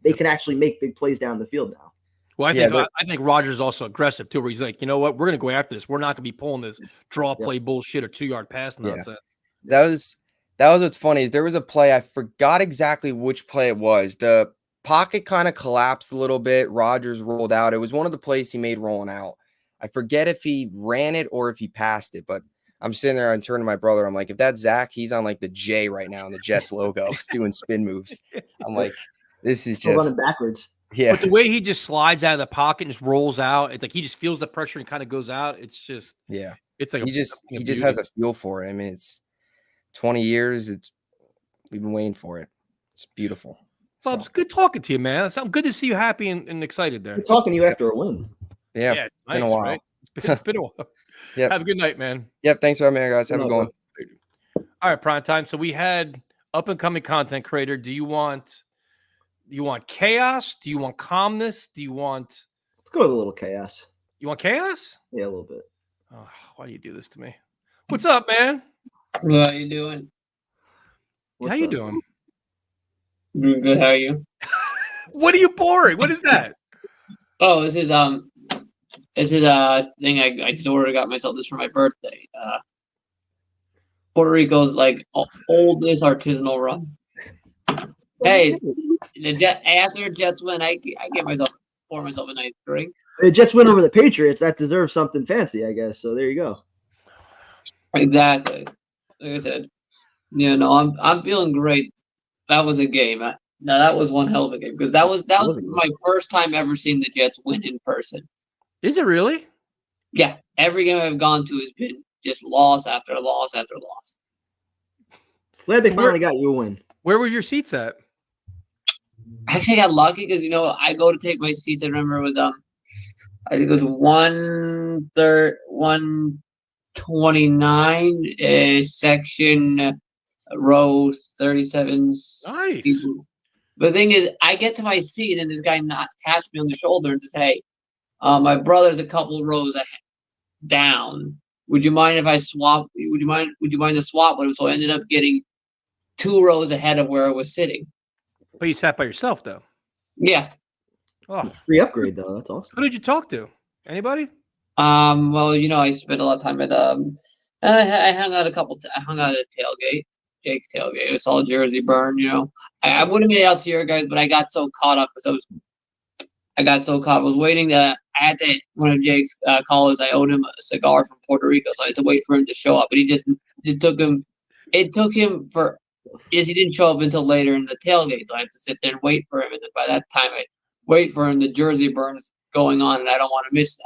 they can actually make big plays down the field now. Well, I think Rodgers is also aggressive too, where he's like, you know what, we're going to go after this. We're not going to be pulling this draw play bullshit or 2-yard pass nonsense. That was what's funny is there was a play, I forgot exactly which play it was. The pocket kind of collapsed a little bit. Rodgers rolled out. It was one of the plays he made rolling out. I forget if he ran it or if he passed it, but I'm sitting there and turning to my brother. I'm like, if that's Zach, he's on like the J right now in the Jets logo, doing spin moves. I'm like, this is still running backwards. Yeah. But the way he just slides out of the pocket and just rolls out, it's like he just feels the pressure and kind of goes out. It's just, it's like he just has a feel for it. I mean, it's 20 years. We've been waiting for it. It's beautiful. Bubs, it's good talking to you, man. It's good to see you happy and excited there. Good talking to you after a win. Yeah, it's been a while. Right? It's been a while. Yeah. Have a good night, man. Yep. Thanks for having me, guys. Have a good one. All right, prime time. So we had up and coming content creator. Do you want chaos? Do you want calmness? Let's go with a little chaos. You want chaos? Yeah, a little bit. Oh, why do you do this to me? What's up, man? How you doing? How you doing? Good. How are you? What are you pouring? What is that? Oh, this is a thing I just ordered. Got myself this for my birthday. Puerto Rico's like oldest artisanal rum. Hey, after Jets win, I pour myself a nice drink. The Jets win over the Patriots. That deserves something fancy, I guess. So there you go. Exactly. Like I said, I'm feeling great. That was a game. Now that was one hell of a game because that was my first time ever seeing the Jets win in person. Is it really? Yeah. Every game I've gone to has been just loss after loss after loss. Glad they finally got you a win. Where were your seats at? Actually, I got lucky because I go to take my seats. I remember it was I think it was 129 section row 37. Nice. But the thing is, I get to my seat and this guy not taps me on the shoulder and says, "Hey, my brother's a couple rows down. Would you mind if I swap? Would you mind to swap with him?" So I ended up getting 2 rows ahead of where I was sitting. But you sat by yourself, though. Yeah. Oh, free upgrade though. That's awesome. Who did you talk to? Anybody? Well, I spent a lot of time at I hung out at a tailgate, Jake's tailgate. I saw a jersey burn. I would have made it out to your guys, but I got so caught up because I was waiting to. I had to one of Jake's callers. I owed him a cigar from Puerto Rico, so I had to wait for him to show up. But he just took him. It took him is he didn't show up until later in the tailgate, so I had to sit there and wait for him. And then by that time, I wait for him. The jersey burn's going on, and I don't want to miss that.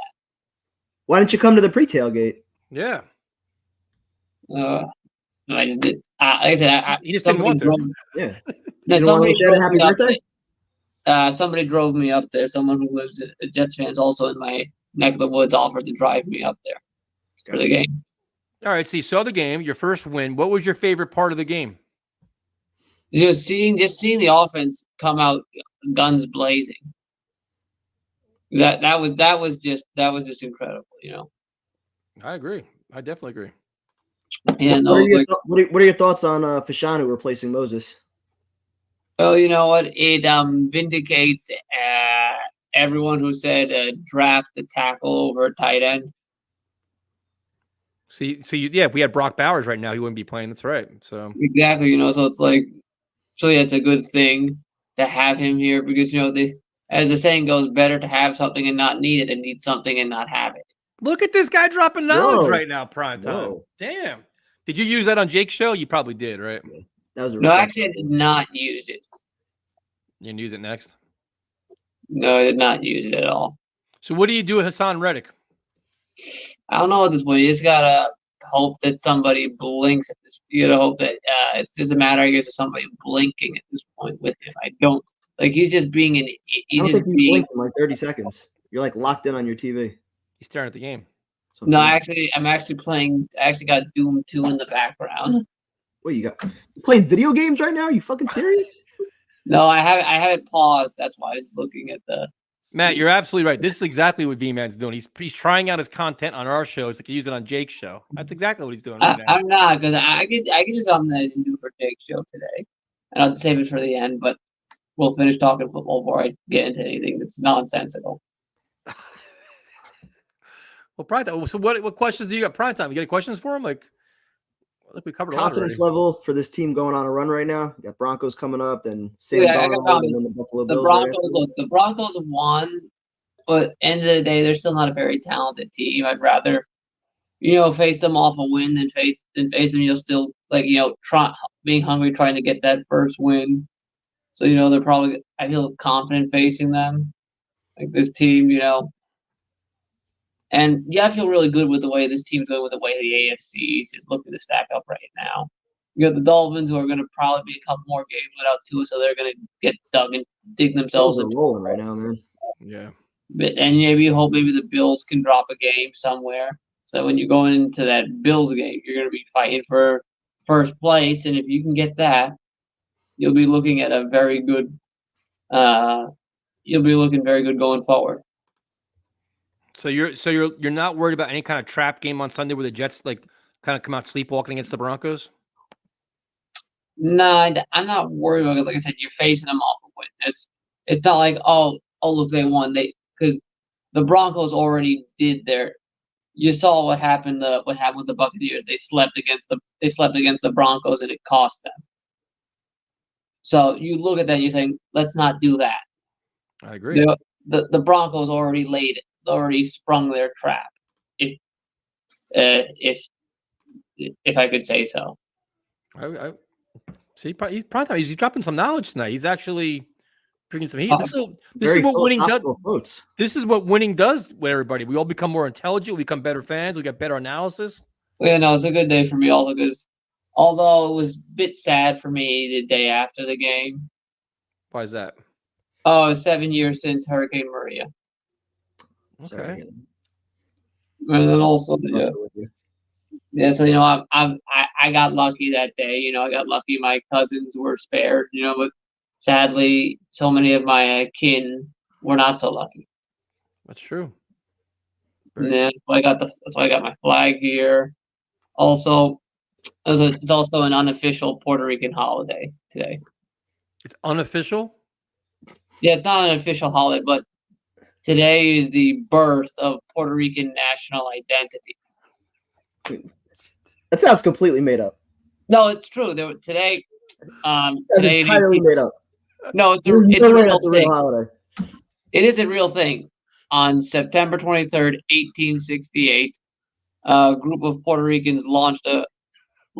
Why didn't you come to the pre-tailgate? Yeah. I just did. Like I said, He just didn't want to. Yeah. No, You don't want to wish Dad a happy birthday? Somebody drove me up there. Someone who lives a Jets fan, also in my neck of the woods, offered to drive me up there for the game. All right, so you saw the game, your first win. What was your favorite part of the game? Just seeing the offense come out guns blazing. That was just incredible, you know. I agree. I definitely agree. Yeah, what are your thoughts on Fashanu replacing Moses? Well, you know what? It vindicates everyone who said draft the tackle over a tight end. If we had Brock Bowers right now, he wouldn't be playing. That's right. So exactly, you know. So it's like, it's a good thing to have him here because as the saying goes, better to have something and not need it than need something and not have it. Look at this guy dropping knowledge right now, prime time. Damn. Did you use that on Jake's show? You probably did, right? That was actually, I did not use it. You can use it next? No, I did not use it at all. So what do you do with Haason Reddick? I don't know at this point. You just gotta hope that somebody blinks at this. You gotta hope that it's just a matter, I guess, of somebody blinking at this point with him. I don't like. He's just being an. I don't think you blinked in like 30 seconds. You're like locked in on your TV. He's staring at the game. No, I'm actually playing. I actually got Doom 2 in the background. What you got? You playing video games right now? Are you fucking serious? No, I have it paused. That's why I was looking at the. Matt, you're absolutely right. This is exactly what V-Man's doing. He's trying out his content on our show so he can use it on Jake's show. That's exactly what he's doing right now. I'm not, because I get something that I didn't do for Jake's show today. And I'll have to save it for the end, but we'll finish talking football before I get into anything that's nonsensical. Well, Prime, so what questions do you got? Prime time, you got any questions for him? Like we covered confidence level for this team going on a run right now. You got Broncos coming up, and Sam Darnold, and then the Buffalo Bills. The Broncos have won, but end of the day, they're still not a very talented team. I'd rather, face them off a win than face them. Still being hungry, trying to get that first win. So they're probably. I feel confident facing them, like this team. And I feel really good with the way this team's going, with the way the AFC is looking to stack up right now. You got the Dolphins, who are going to probably be a couple more games without Tua, so they're going to get dug and dig themselves. They're rolling right now, man. Yeah. And maybe you hope maybe the Bills can drop a game somewhere, so when you're going into that Bills game, you're going to be fighting for first place, and if you can get that, you'll be looking at a very good. You'll be looking very good going forward. So you're not worried about any kind of trap game on Sunday where the Jets kind of come out sleepwalking against the Broncos? No, I'm not worried about it, because like I said, you're facing them off a win. It's not like oh look, they won, because the Broncos already did their. You saw what happened. What happened with the Buccaneers? They slept against the Broncos, and it cost them. So you look at that and you're saying, let's not do that. I agree. The Broncos already laid it. Already sprung their trap, if I could say so. I see. He's dropping some knowledge tonight. He's actually bringing some heat. This is what winning does. This is what winning does with everybody. We all become more intelligent. We become better fans. We get better analysis. Yeah, no, it's a good day for me, also, because although it was a bit sad for me the day after the game. Why is that? Oh, 7 years since Hurricane Maria. Okay. And then also, so I got lucky that day. I got lucky. My cousins were spared. But sadly, so many of my kin were not so lucky. That's true. That's why I got my flag here. Also, it's also an unofficial Puerto Rican holiday today. It's unofficial? Yeah, it's not an official holiday, but today is the birth of Puerto Rican national identity. That sounds completely made up. No, it's true. Today, today entirely made up. No, it's a real thing. Holiday. It is a real thing. On September 23rd, 1868, a group of Puerto Ricans launched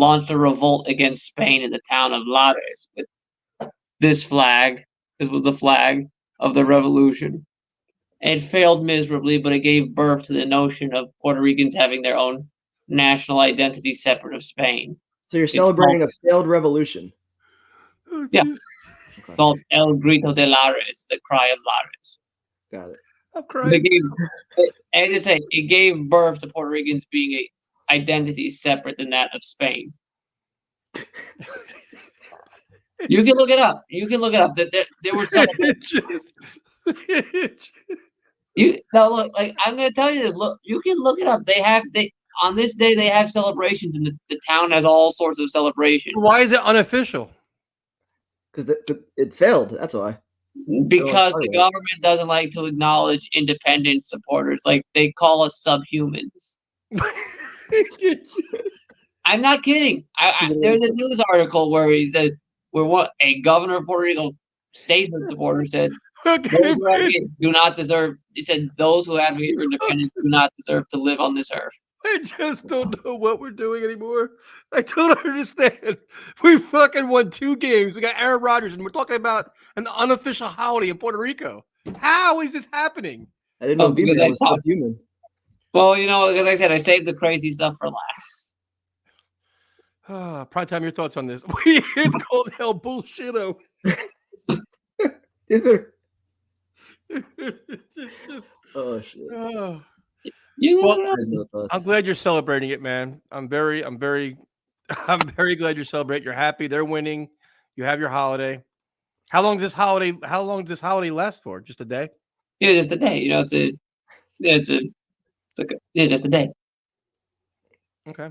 launched a revolt against Spain in the town of Lares with this flag. This was the flag of the revolution. It failed miserably, but it gave birth to the notion of Puerto Ricans having their own national identity separate of Spain. So you're It's celebrating a failed revolution. Oh, Yeah. jeez. Okay, called El Grito de Lares, the cry of Lares. got it. I'm They crying. as I say, it gave birth to Puerto Ricans being a identity separate than that of Spain. You can look it up. You can look it up. That there were some. Look. Like I'm going to tell you this. Look, you can look it up. They on this day they have celebrations, and the town has all sorts of celebrations. Why is it unofficial? Because it failed. That's why. Because the government doesn't like to acknowledge independent supporters. Like they call us subhumans. I'm not kidding. There's a news article where he said, a governor of Puerto Rico statesman supporter said, those who advocate do not deserve. He said, those who advocate for independence do not deserve to live on this earth. I just don't know what we're doing anymore. I don't understand. We fucking won 2 games. We got Aaron Rodgers, and we're talking about an unofficial holiday in Puerto Rico. How is this happening? I didn't know because V-Man was subhuman. Well, as I said, I saved the crazy stuff for last. Prime time, your thoughts on this? It's called hell bullshito. Is there? Just, Oh shit. Well, I'm glad you're celebrating it, man. I'm very glad you're celebrating. You're happy. They're winning. You have your holiday. How long does this holiday last for? Just a day? Yeah, just a day. Just a day. Okay.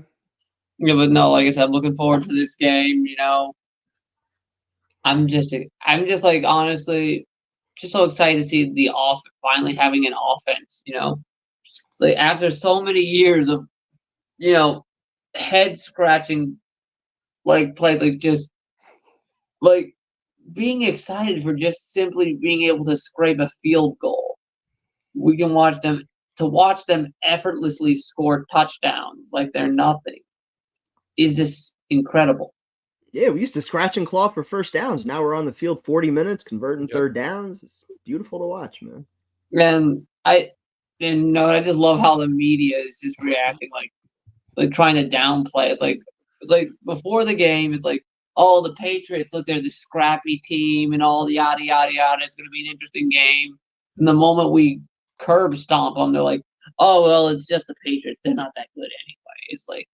Yeah, but no, like I said, I'm looking forward to this game. I'm just like honestly, just so excited to see the finally having an offense. It's like after so many years of head scratching like play, like just like being excited for just simply being able to scrape a field goal. We can watch them effortlessly score touchdowns like they're nothing is just incredible. Yeah, we used to scratch and claw for first downs. Now we're on the field 40 minutes converting third downs. It's beautiful to watch, man. And I just love how the media is just reacting like trying to downplay. It's like before the game, it's like, oh, the Patriots, look, they're the scrappy team and all the yada yada yada. It's gonna be an interesting game. And the moment we curb stomp them, they're like, oh well, it's just the Patriots. They're not that good anyway. It's like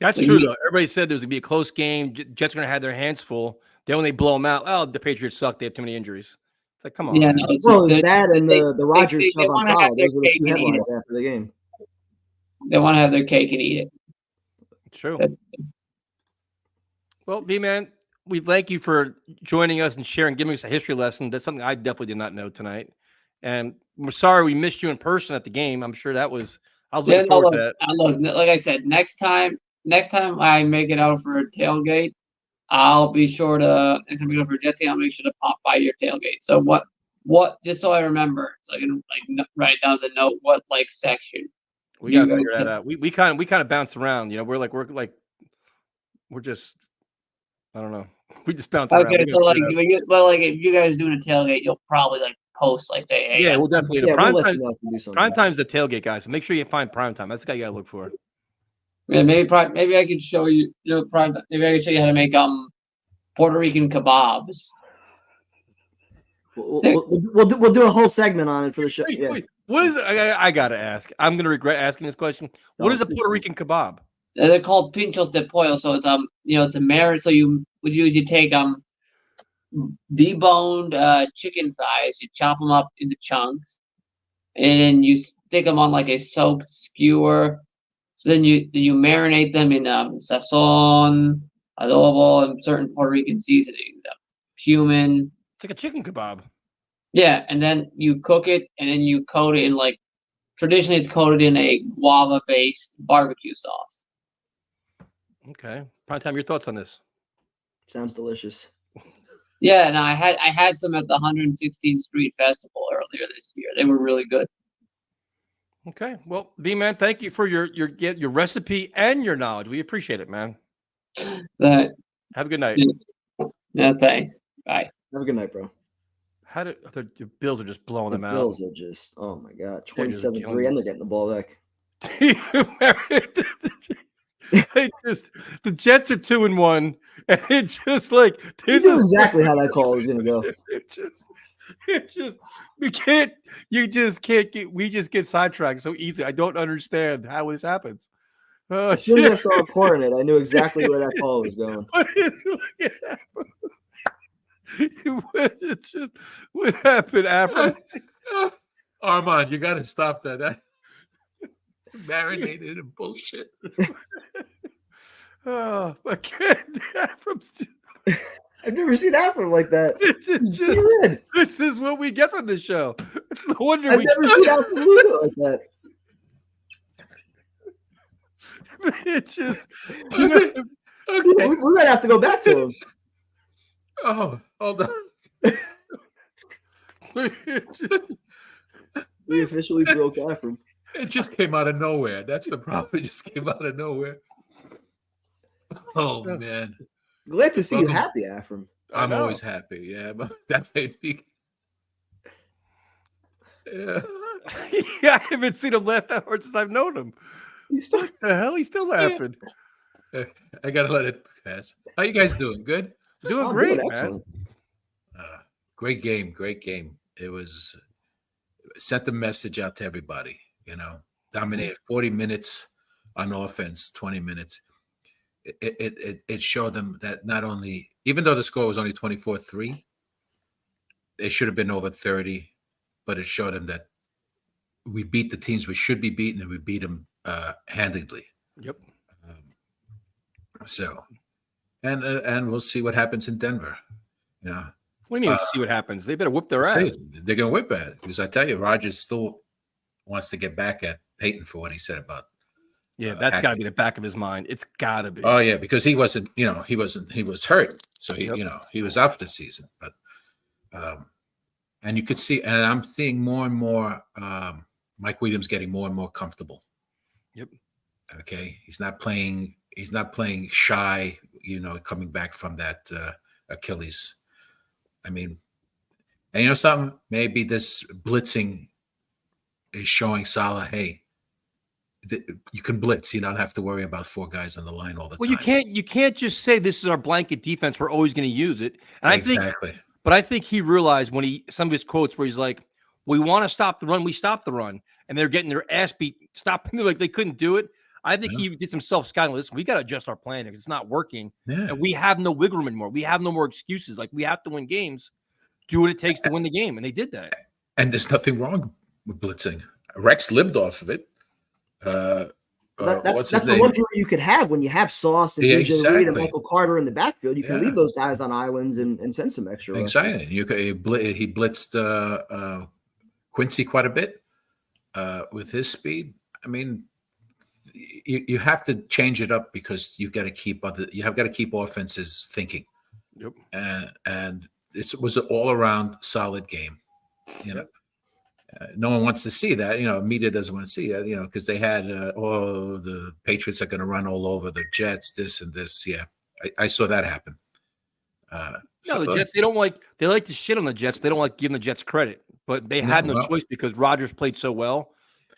that's true though. Everybody said there's gonna be a close game. Jets are gonna have their hands full. Then when they blow them out, oh, the Patriots suck. They have too many injuries. It's like, come on. Yeah, man. No, that and the Rodgers sub on solid. Those were the 2 headlines after the game. They want to have their cake and eat it. It's true. Well, B-Man, we thank you for joining us and sharing, giving us a history lesson. That's something I definitely did not know tonight. And we're sorry we missed you in person at the game. I'm sure I was looking forward to that. Look, like I said, next time I make it out for a tailgate, I'll be sure to, next time we go for a Jets game, I'll make sure to pop by your tailgate. So what, just so I remember, so I can write down as a note, what section? We gotta figure that out. We kind of bounce around, we're just, I don't know. We just bounce around. Okay, so if you guys doing a tailgate, you'll probably post say, hey, yeah, we'll definitely. Yeah, prime we'll time, let you know if we do something. prime time's the tailgate, guys. So make sure you find prime time. That's the guy you gotta look for. Yeah, maybe I could show you. Maybe I could show you how to make Puerto Rican kebabs. We'll do a whole segment on it for the show. Wait, what is it? I gotta ask. I'm gonna regret asking this question. What is a Puerto Rican kebab? They're called pinchos de pollo. So it's it's a marinade. So you would usually take deboned chicken thighs. You chop them up into chunks, and you stick them on a soaked skewer. So then you marinate them in sazon, adobo, and certain Puerto Rican seasonings, cumin. It's like a chicken kebab. Yeah, and then you cook it, and then you coat it in traditionally it's coated in a guava-based barbecue sauce. Okay, prime time. Your thoughts on this? Sounds delicious. Yeah, and I had some at the 116th Street Festival earlier this year. They were really good. Okay, well, V-Man, thank you for your recipe and your knowledge. We appreciate it, man. But Have a good night. no thanks. Bye. Have a good night, bro. How did the Bills are just blowing The them Bills are just, oh my God, They're just 27-3, killing and they're getting the ball back. They just the Jets are 2-1, and it's just like This is exactly how that call is going to go. It's just we just get sidetracked so easy. I don't understand how this happens. As soon as I saw a part in it, I knew exactly where that call was going. It's just what happened, Afro? Armand, you got to stop that. That marinated in bullshit. Oh, I can't. I've never seen Afro like that. This is what we get from this show. It's no wonder I've never seen Afro lose it like that. It's just Okay. We're going to have to go back to him. Oh, hold on. We officially broke Afro. It just came out of nowhere. That's the problem. It just came out of nowhere. Oh, man. Glad to see you happy, Afro. I'm always happy. Yeah, but that made me. Yeah. Yeah, I haven't seen him laugh that hard since I've known him. What the hell? He's still laughing. I gotta let it pass. How you guys doing? Good? Doing great, man. Great game. It was sent the message out to everybody. Dominated 40 minutes on offense, 20 minutes. It showed them that not only, even though the score was only 24-3, it should have been over 30, but it showed them that we beat the teams we should be beaten, and we beat them handedly. Yep. So, and we'll see what happens in Denver. What do you mean see what happens? They better whip their ass. They're going to whip it, because I tell you, Rodgers still wants to get back at Peyton for what he said about. Yeah, that's got to be the back of his mind. It's got to be. Oh yeah, because he wasn't. He was hurt, so he was out for the season. But and you could see, and I'm seeing more and more Mike Williams getting more and more comfortable. Yep. Okay, he's not playing shy. Coming back from that Achilles. I mean, and something. Maybe this blitzing is showing Salah, hey, you can blitz. You don't have to worry about four guys on the line all the time. Well, you can't just say this is our blanket defense. We're always going to use it. And exactly. I think he realized when some of his quotes where he's like, "We want to stop the run, we stop the run," and they're getting their ass beat, stopping like they couldn't do it. I think he did some self-scouting. Listen, we got to adjust our plan because it's not working, and we have no wiggle room anymore. We have no more excuses. Like we have to win games. Do what it takes to win the game, and they did that. And there's nothing wrong with blitzing. Rex lived off of it. That's the luxury you could have when you have Sauce and DJ Reed and Michael Carter in the backfield. You can leave those guys on islands and send some extra. Exactly. He blitzed Quincy quite a bit with his speed. I mean, you have to change it up because you got to keep offenses thinking. Yep. And it was an all around solid game. No one wants to see that. Media doesn't want to see that. Because they had the Patriots are going to run all over the Jets. This and this. Yeah, I saw that happen. The Jets. They like to shit on the Jets. They don't like giving the Jets credit, but they had no choice because Rodgers played so well.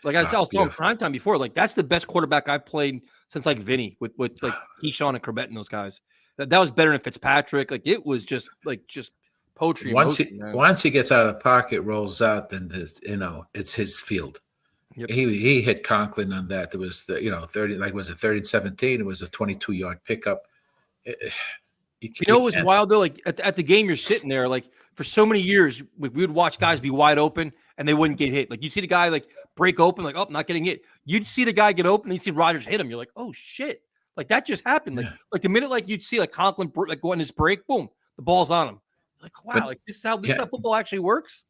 Like I was telling primetime before, like that's the best quarterback I've played since like Vinny with like Keyshawn and Corbett and those guys. That was better than Fitzpatrick. Like it was just poetry. Once he gets out of the pocket, rolls out, then it's his field. Yep. He hit Conklin on that. There was 30, like was it 30-17? It was a 22-yard pickup. It was wild though. Like at the game, you're sitting there like for so many years, we would watch guys be wide open and they wouldn't get hit. Like you'd see the guy like break open, like not getting hit. You'd see the guy get open, and you'd see Rodgers hit him. You're like, oh shit, like that just happened. Like the minute like you'd see like Conklin like go on his break, boom, the ball's on him. Like wow, like this is how football actually works.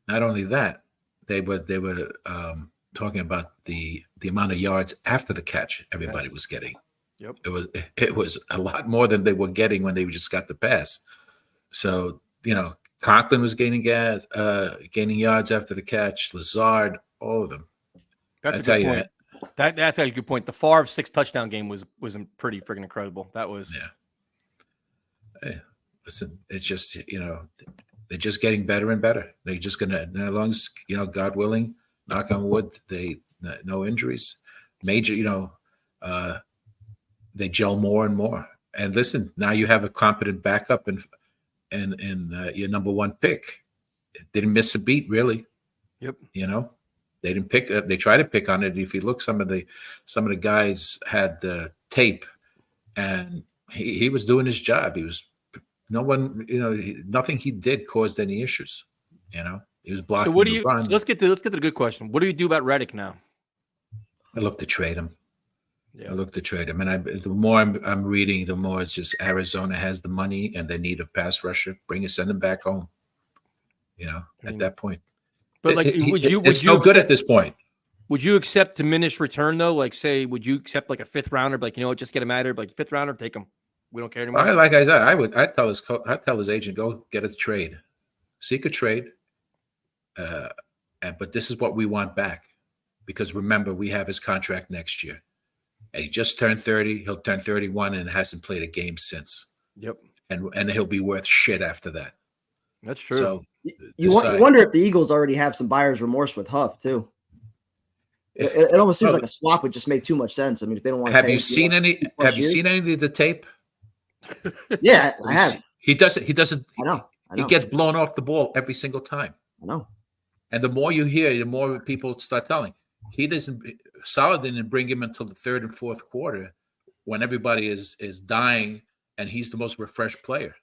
Not only that, they were talking about the amount of yards after the catch everybody was getting. Yep, it was a lot more than they were getting when they just got the pass. So Conklin was gaining yards after the catch. Lazard, all of them. That's a good point. That's actually a good point. The Favre 6 touchdown game was pretty freaking incredible. That was Hey, listen, it's just they're just getting better and better. They're just gonna, as long as God willing, knock on wood, no injuries, major. They gel more and more. And listen, now you have a competent backup and your number one pick. Didn't miss a beat, really. Yep. They didn't pick. They tried to pick on it. If you look, some of the guys had the tape, and he was doing his job. He was nothing he did caused any issues. He was blocking. So what do the you? run. So let's get to the good question. What do you do about Reddick now? I look to trade him. Yeah. I look to trade him, and the more I'm reading, the more it's just Arizona has the money and they need a pass rusher. Send him back home. At that point. But it's no good at this point. Would you accept diminished return though? Like, say, would you accept like a fifth rounder? Like, just get him out of here. Like, fifth rounder, take him. We don't care anymore. Like I said, I'd tell his agent, go get a trade, seek a trade. But this is what we want back, because remember, we have his contract next year, and he just turned 30. He'll turn 31 and hasn't played a game since. Yep. And he'll be worth shit after that. That's true. So you wonder if the Eagles already have some buyer's remorse with Huff too. It almost seems like a swap would just make too much sense. I mean, if they don't want to have you seen any of the tape? Yeah, I have. He doesn't. I know. He gets blown off the ball every single time. I know. And the more you hear, the more people start telling. Solid didn't bring him until the third and fourth quarter, when everybody is dying, and he's the most refreshed player.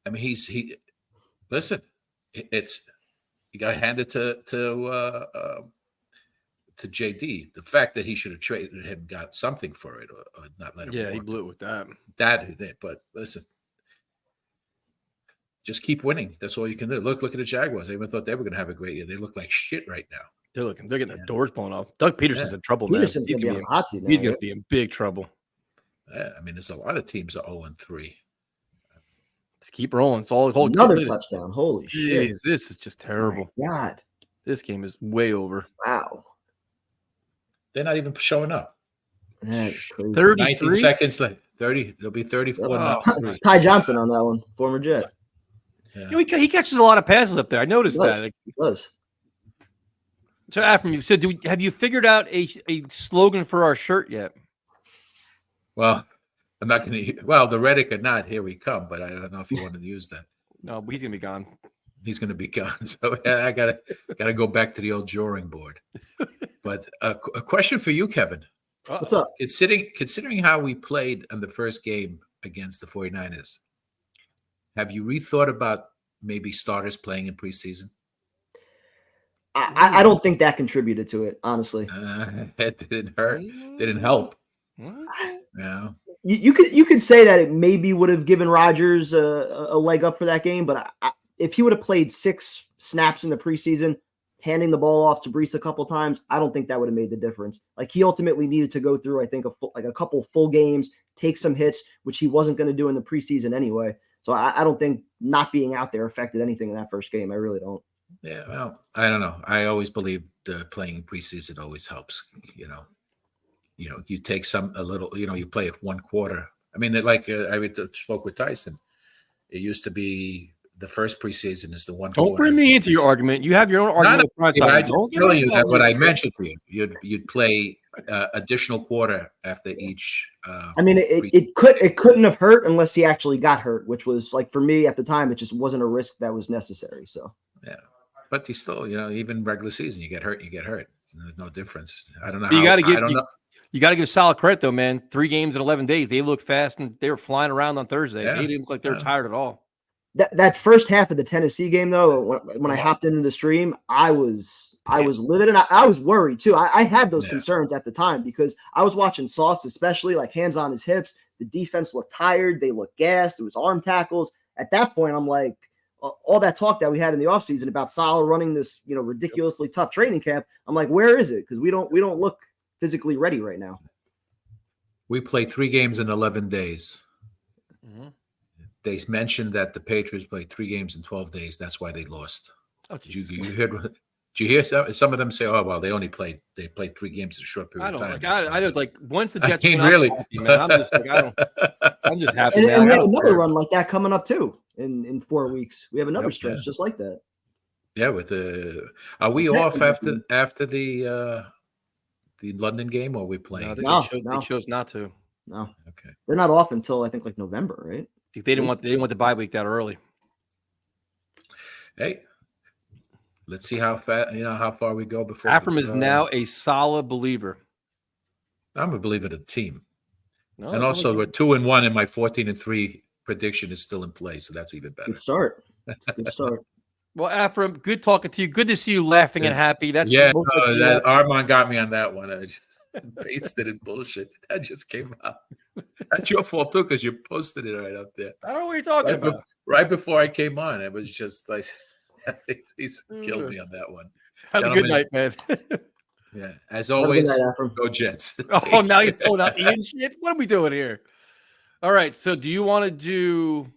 I mean, listen, it's you got to hand it to JD. The fact that he should have traded him, got something for it, or not let him. Yeah, he blew it with that. But listen, just keep winning. That's all you can do. Look at the Jaguars. I even thought they were going to have a great year. They look like shit right now. They're getting the doors blown off. Doug Peterson's in trouble, man. Peterson's going to be on the hot seat now. He's going to be in big trouble. Yeah, I mean, there's a lot of teams that are 0-3. Let's keep rolling. It's all another touchdown. Holy shit! This is just terrible. Oh my God, this game is way over. Wow, they're not even showing up. That's crazy. 19 seconds left. 30. There'll be 34 now. Ty Johnson on that one, former Jet. Yeah. He catches a lot of passes up there. I noticed that. He does. So, Afram, you said, have you figured out a slogan for our shirt yet? Well, I'm not going to. Well, the Reddick or not, here we come. But I don't know if you wanted to use that. No, but he's going to be gone. He's going to be gone. So I gotta go back to the old drawing board. But a question for you, Kevin. What's up? Considering how we played in the first game against the 49ers, have you rethought about maybe starters playing in preseason? I don't think that contributed to it, honestly. It didn't hurt. Didn't help. Yeah. You could say that it maybe would have given Rodgers a leg up for that game, but if he would have played 6 snaps in the preseason, handing the ball off to Brees a couple times, I don't think that would have made the difference. Like, he ultimately needed to go through, I think, a couple full games, take some hits, which he wasn't going to do in the preseason anyway. So I don't think not being out there affected anything in that first game. I really don't. Yeah, well, I don't know. I always believe playing in preseason always helps. You take a little. You play it 1 quarter. I mean, I spoke with Tyson. It used to be the first preseason is the 1 quarter. Don't bring me into your argument. You have your own argument. I just tell you that what I mentioned to you. You'd play additional quarter after each. I mean, it couldn't have hurt unless he actually got hurt, which was, like, for me at the time, it just wasn't a risk that was necessary. So yeah, but he still, even regular season, you get hurt. There's no difference. I don't know. You got to give solid credit though, man. 3 games in 11 days. They looked fast and they were flying around on Thursday. Yeah. They didn't look like they were tired at all. That first half of the Tennessee game, though, when I hopped into the stream, I was livid, and I was worried too. I had those concerns at the time because I was watching Sauce, especially, like, hands on his hips. The defense looked tired. They looked gassed. It was arm tackles. At that point, I'm like, all that talk that we had in the offseason about Salah running this, ridiculously tough training camp. I'm like, where is it? Because we don't look physically ready right now. We played 3 games in 11 days. Mm-hmm. They mentioned that the Patriots played 3 games in 12 days. That's why they lost. Oh, Did you Did you hear some of them say, "Oh well, they played 3 games in a short period I don't of time"? I don't like once the I Jets mean, win, I'm really, happy, man. I'm just like I'm just happy, And, man. and we I have don't another care. run like that coming up too in 4 weeks. We have another Yep. stretch just like that. yeah. With the, are we The off Texans after the London game, or are we No, playing? they chose not to. No, Okay. they're not off until I think like November, right? They didn't want the bye week that early. Hey, let's see how far we go before. Afram is now a solid believer. I'm a believer in the team, No, and it's also only we're 2-1, and my 14-3 prediction is still in place, so that's even better. Good start. Good start. well, Afram, good talking to you. Good to see you laughing and happy. That's Yeah, most of us do that that. Armand got me on that one. I just pasted it bullshit. That just came out. That's your fault too, because you posted it right up there. I don't know what you're talking about. Right before I came on, it was just like he's killed me on that one. Have a good night, man. Yeah, as Have a good always, night, Afram. go Jets. Oh, now you're pulling out Ian shit. What are we doing here? All right. So, do you want to do?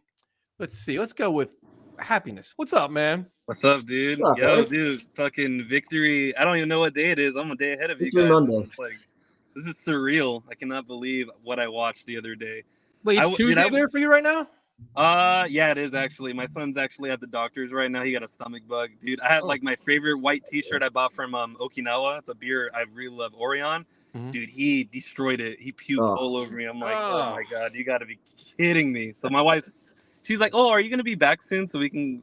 Let's see. Let's go with happiness. What's up, man? What's up, dude? What's up, Yo, Eric? dude, fucking victory. I don't even know what day it is. I'm a day ahead of you Victory guys. Monday. This is surreal. I cannot believe what I watched the other day. Wait, it's Tuesday there for you right now? Yeah, it is actually. My son's actually at the doctor's right now. He got a stomach bug. Dude, I had like my favorite white t-shirt I bought from Okinawa. It's a beer I really love, Orion. Mhm. Dude, he destroyed it. He puked all over me. I'm like, oh Oh. my God, you gotta be kidding me. So my wife's she's like, oh, are you gonna be back soon so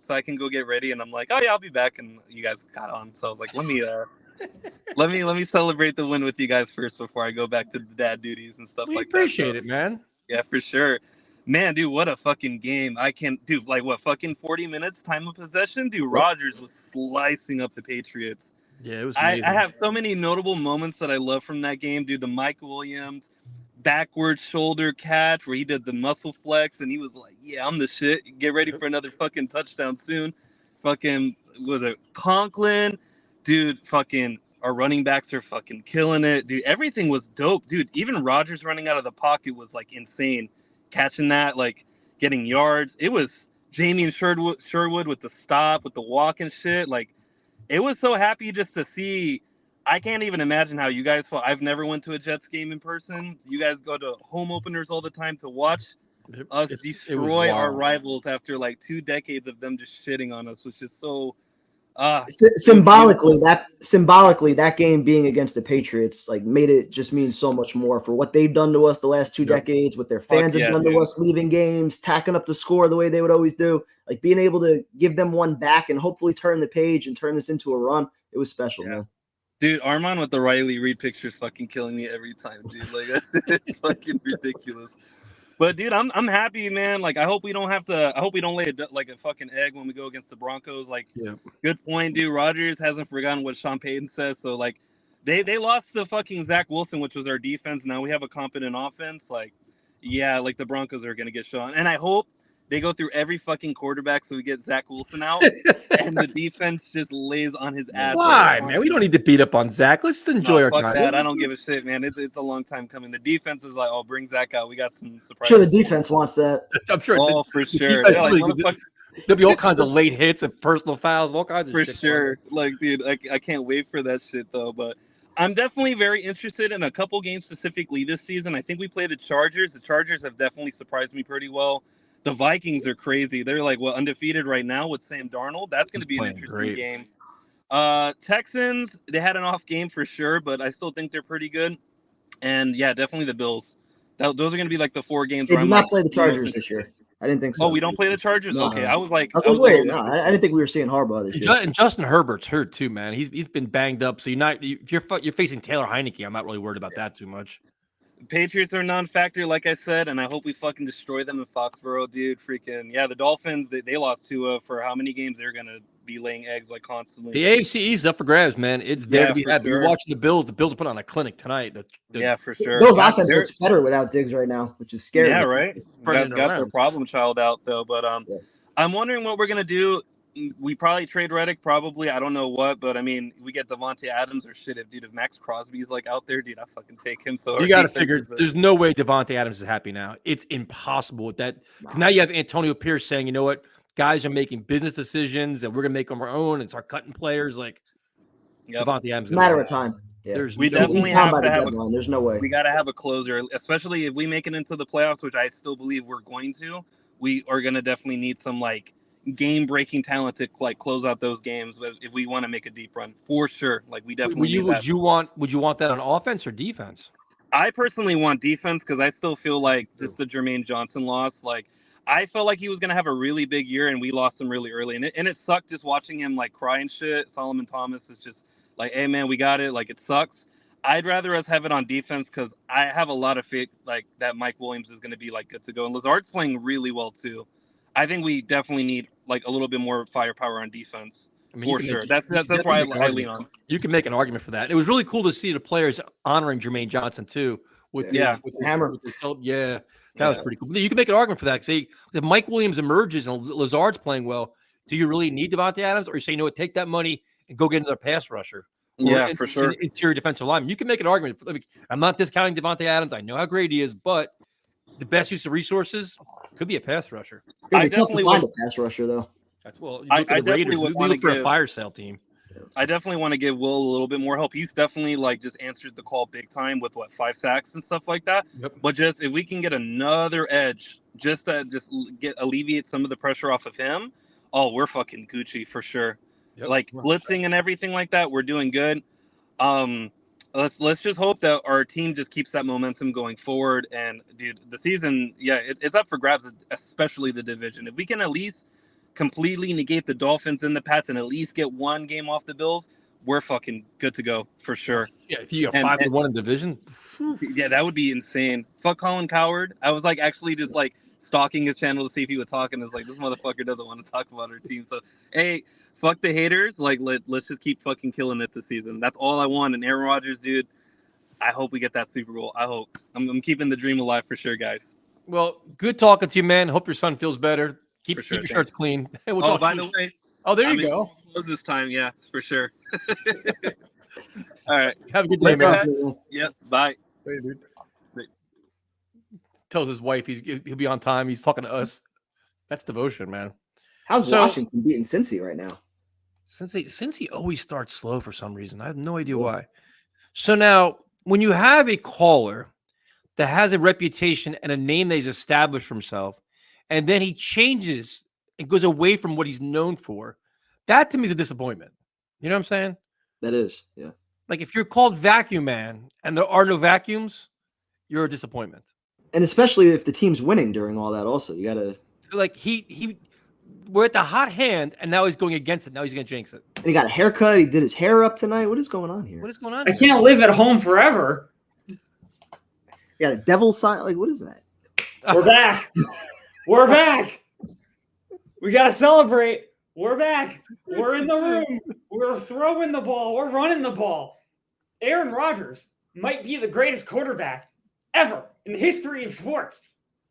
I can go get ready? And I'm like, oh yeah, I'll be back. And you guys got on. So I was like, let me celebrate the win with you guys first before I go back to the dad duties and stuff We like appreciate that. it, man. Yeah, for sure. Man, dude, what a fucking game. I can't do like what fucking 40 minutes time of possession? Dude, Rodgers was slicing up the Patriots. Yeah, it was I amazing. have so many notable moments that I love from that game, dude. The Mike Williams backward shoulder catch where he did the muscle flex and he was like, yeah, I'm the shit. Get ready for another fucking touchdown soon. Fucking was it Conklin? Dude, fucking our running backs are fucking killing it. Dude, everything was dope. Dude, even Rodgers running out of the pocket was like insane. Catching that, like getting yards. It was Jamie and Sherwood with the stop, with the walk and shit. Like, it was so happy just to see. I can't even imagine how you guys felt. I've never went to a Jets game in person. You guys go to home openers all the time to watch us destroy our rivals after like 2 decades of them just shitting on us, which is so symbolically that game being against the Patriots like made it just mean so much more for what they've done to us the last 2 decades, what their fans have done to us, leaving games, tacking up the score the way they would always do, like being able to give them one back and hopefully turn the page and turn this into a run. It was special, man. Dude, Armand with the Riley Reid pictures fucking killing me every time, dude. Like, it's fucking ridiculous. But dude, I'm happy, man. Like, I hope we don't lay a fucking egg when we go against the Broncos. Like, good point, dude. Rodgers hasn't forgotten what Sean Payton says. So like, they lost to fucking Zach Wilson, which was our defense. Now we have a competent offense. Like, yeah, like the Broncos are gonna get shown. And I hope they go through every fucking quarterback so we get Zach Wilson out and the defense just lays on his ass. Why, man? We don't need to beat up on Zach. Let's enjoy our fuck time. that. I don't give a shit, man. It's a long time coming. The defense is like, oh, bring Zach out. We got some surprises. Sure, the defense wants that. I'm sure. Oh, for sure. There'll be all kinds of late hits and personal fouls, all kinds of for shit. For sure. Like, dude, I can't wait for that shit, though. But I'm definitely very interested in a couple games specifically this season. I think we play the Chargers. The Chargers have definitely surprised me pretty well. The Vikings are crazy. They're like, undefeated right now with Sam Darnold. That's going to be an interesting game. Texans, they had an off game for sure, but I still think they're pretty good. And yeah, definitely the Bills. Those are going to be like the 4 games. They did not play the Chargers this year. I didn't think so. Oh, we don't play the Chargers? No. Okay, I was like, I didn't think we were seeing Harbaugh this year. And Justin Herbert's hurt too, man. He's been banged up. So if you're facing Taylor Heineke, I'm not really worried about that too much. Patriots are non-factor, like I said, and I hope we fucking destroy them in Foxborough, dude. Freaking yeah, the Dolphins, they lost Tua for how many games they're gonna be laying eggs like constantly. The AFC East is up for grabs, man. It's there to be had. Sure. You're watching the Bills. The Bills are putting on a clinic tonight. Yeah, for sure. Bills offense looks better without Diggs right now, which is scary. Yeah, right. Got their problem child out though, but I'm wondering what we're gonna do. We probably trade Reddick, probably. I don't know what, but I mean, we get Devontae Adams or shit. If Max Crosby's like out there, dude, I fucking take him. So you got to figure there's no way Devontae Adams is happy now. It's impossible with that. Now you have Antonio Pierce saying, you know what, guys are making business decisions and we're gonna make them our own and start cutting players. Like, Yep. Devontae Adams. Matter of time. Yeah. There's We no definitely He's down have by to the have a deadline. There's no way. We got to have a closer, especially if we make it into the playoffs, which I still believe we're going to. We are going to definitely need some like game-breaking talent to like close out those games if we want to make a deep run for sure. Like we definitely need that. Would you want that on offense or defense? I personally want defense because I still feel like just the Jermaine Johnson loss. Like I felt like he was going to have a really big year, and we lost him really early, and it sucked just watching him like cry and shit. Solomon Thomas is just like, hey man, we got it. Like it sucks. I'd rather us have it on defense because I have a lot of faith like that Mike Williams is going to be like good to go, and Lazard's playing really well too. I think we definitely need like a little bit more firepower on defense. I mean, for sure. That's why I lean on. You can make an argument for that. It was really cool to see the players honoring Jermaine Johnson too. With the hammer. That was pretty cool. You can make an argument for that. Say if Mike Williams emerges and Lazard's playing well, do you really need Devontae Adams, or you say, you know what, take that money and go get another pass rusher? Yeah, for sure. Interior defensive lineman. You can make an argument. I'm not discounting Devontae Adams. I know how great he is, but the best use of resources could be a pass rusher. I definitely want a pass rusher though. That's well. I definitely would want to look for a fire sale team. I definitely want to give Will a little bit more help. He's definitely like just answered the call big time with 5 sacks and stuff like that. Yep. But just if we can get another edge, just to alleviate some of the pressure off of him, oh, we're fucking Gucci for sure. Yep. Like blitzing and everything like that, we're doing good. Let's just hope that our team just keeps that momentum going forward. And dude, the season, it's up for grabs, especially the division. If we can at least completely negate the Dolphins and the Pats and at least get one game off the Bills, we're fucking good to go for sure. Yeah, if you got 5-1 in division, yeah, that would be insane. Fuck Colin Cowherd. I was like actually just like stalking his channel to see if he would talk, and it's like this motherfucker doesn't want to talk about our team. So hey, fuck the haters. Like let's just keep fucking killing it this season. That's all I want. And Aaron Rodgers, dude, I hope we get that Super Bowl. I hope. I'm keeping the dream alive for sure, guys. Well, good talking to you, man. Hope your son feels better. Keep your shirts clean. By the way. Oh, there you go. Close this time, yeah, for sure. All right. Have a good day, man. Yep. Bye. Hey, dude. Tells his wife he'll be on time. He's talking to us. That's devotion, man. How's Washington beating Cincy right now? Cincy always starts slow for some reason. I have no idea why. So now, when you have a caller that has a reputation and a name that he's established for himself, and then he changes and goes away from what he's known for, that to me is a disappointment. You know what I'm saying? That is, yeah. Like if you're called Vacuum Man and there are no vacuums, you're a disappointment. And especially if the team's winning during all that also. You got to... Like we're at the hot hand, and now he's going against it. Now he's going to jinx it. And he got a haircut. He did his hair up tonight. What is going on here? What is going on? I can't live at home forever. You got a devil sign? Like, what is that? We're back. We're back. We got to celebrate. We're back. We're in the room. We're throwing the ball. We're running the ball. Aaron Rodgers might be the greatest quarterback ever in the history of sports.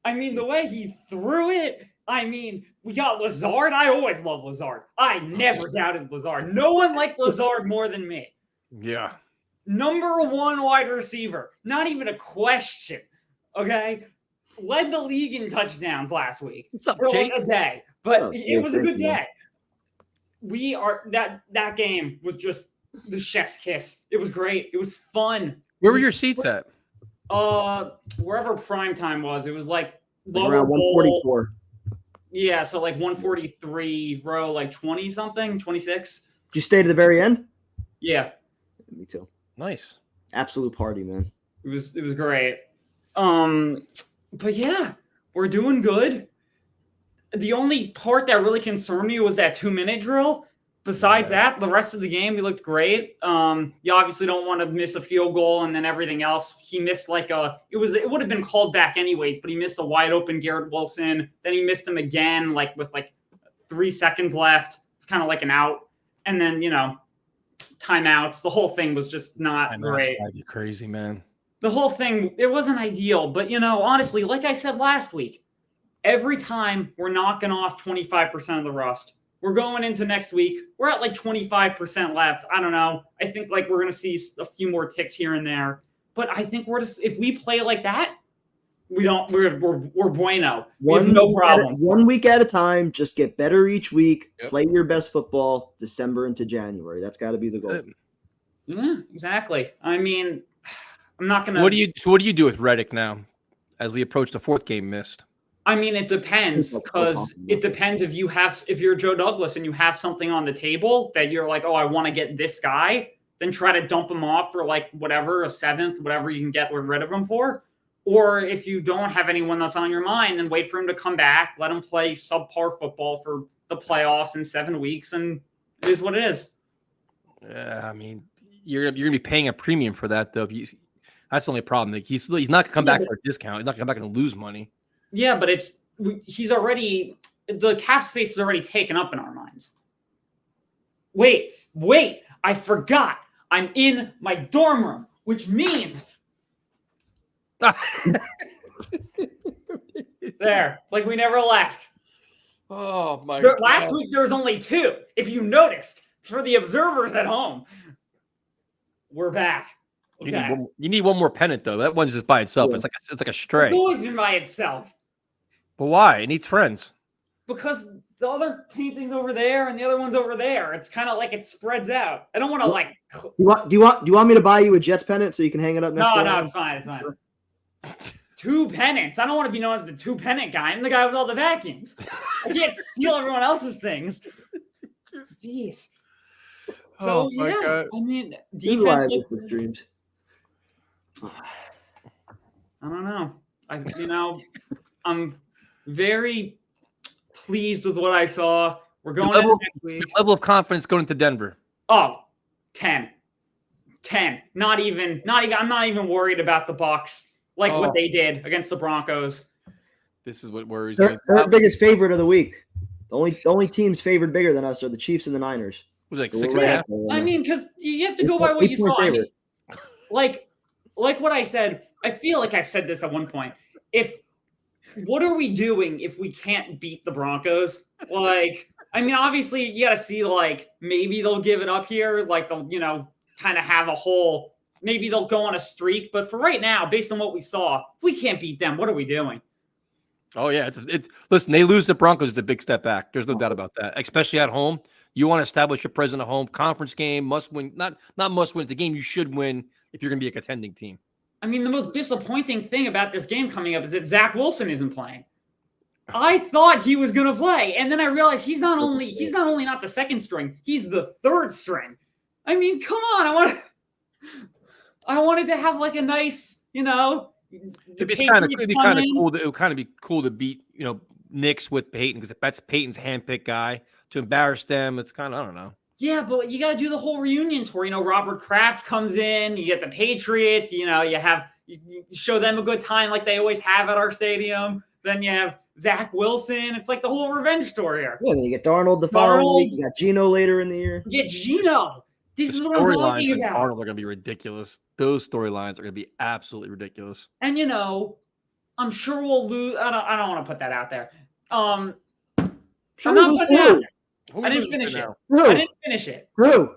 I mean, the way he threw it. I mean, we got Lazard. I always love Lazard. I never doubted Lazard. No one liked Lazard more than me. Yeah. Number 1 wide receiver. Not even a question. Okay? Led the league in touchdowns last week. What's up, for Jake? like a day. But it was a good day. We are that game was just the chef's kiss. It was great. It was fun. Where were your seats at? Wherever prime time was. It was like lower around 144. Yeah, so like 143 row, like 20 something, 26. Did you stay to the very end? Yeah. Me too. Nice. Absolute party, man. It was great. But yeah, we're doing good. The only part that really concerned me was that 2-minute drill. Besides that, the rest of the game, he looked great. You obviously don't want to miss a field goal and then everything else. He missed it would have been called back anyways, but he missed a wide open Garrett Wilson. Then he missed him again, with 3 seconds left. It's kind of like an out. And then, timeouts. The whole thing was just not great. Drive you crazy, man. The whole thing, it wasn't ideal. But, honestly, like I said last week, every time we're knocking off 25% of the rust. We're going into next week. We're at 25% left. I don't know. I think we're going to see a few more ticks here and there. But I think if we play like that, we're bueno. We have no problems. 1 week at a time. Just get better each week. Yep. Play your best football December into January. That's got to be the goal. Yeah, exactly. I mean, I'm not gonna. What do you do with Reddick now, as we approach the 4th game missed? I mean, it depends, because it depends if you're Joe Douglas and you have something on the table that you're like, oh, I want to get this guy, then try to dump him off for like whatever, a 7th, whatever you can get rid of him for. Or if you don't have anyone that's on your mind, then wait for him to come back, let him play subpar football for the playoffs in 7 weeks, and it is what it is. Yeah, I mean, you're gonna be paying a premium for that, though. That's the only problem. Like, he's not gonna come back for a discount. He's not gonna lose money. Yeah, but the cap space is already taken up in our minds. Wait, I forgot. I'm in my dorm room, which means there. It's like we never left. Oh my God. Last week there was only 2. If you noticed, for the observers at home, we're back. Okay. You need one more pennant, though. That one's just by itself. Yeah. It's like a stray. It's always been by itself. But why? It needs friends. Because the other painting's over there and the other one's over there. It's kind of like it spreads out. I don't want to like. Do you want me to buy you a Jets pennant so you can hang it up next to No, it's fine. 2 pennants. I don't want to be known as the 2 pennant guy. I'm the guy with all the vacuums. I can't steal everyone else's things. Jeez. So my God. I mean, This is why I defense. get the dreams. I don't know. I'm very pleased with what I saw. We're going into next week. Level of confidence going into Denver. Oh, 10. Not even. I'm not even worried about the Bucs, like what they did against the Broncos. This is what worries me. They're our biggest favorite of the week. The only teams favored bigger than us are the Chiefs and the Niners. Was it like So 6 we're and a right half? up there. I mean, because you have to go by what you saw. I mean, like what I said. I feel like I've said this at one point. What are we doing if we can't beat the Broncos? Like, I mean, obviously you got to see like maybe they'll give it up here. Like they'll kind of have a whole. Maybe they'll go on a streak. But for right now, based on what we saw, if we can't beat them, what are we doing? Oh yeah, it's listen. They lose the Broncos, it's a big step back. There's no doubt about that. Especially at home, you want to establish your presence at home. Conference game, must win. Not must win. It's a game you should win if you're going to be a contending team. I mean, the most disappointing thing about this game coming up is that Zach Wilson isn't playing. I thought he was going to play, and then I realized he's not only not the 2nd string, he's the 3rd string. I mean, come on! I wanted to have like a nice, It'd kind of cool. It would kind of be cool to beat, Knicks with Peyton, because that's Peyton's handpicked guy. To embarrass them, it's kind of, I don't know. Yeah, but you got to do the whole reunion tour. Robert Kraft comes in. You get the Patriots. You show them a good time like they always have at our stadium. Then you have Zach Wilson. It's like the whole revenge tour here. Yeah, then you get Darnold the following week. You got Geno later in the year. You get Geno. This is what I'm talking about. Darnold are going to be ridiculous. Those storylines are going to be absolutely ridiculous. And I'm sure we'll lose. I don't want to put that out there. Sure, we'll lose. I didn't finish it. Who? I didn't finish it. Who?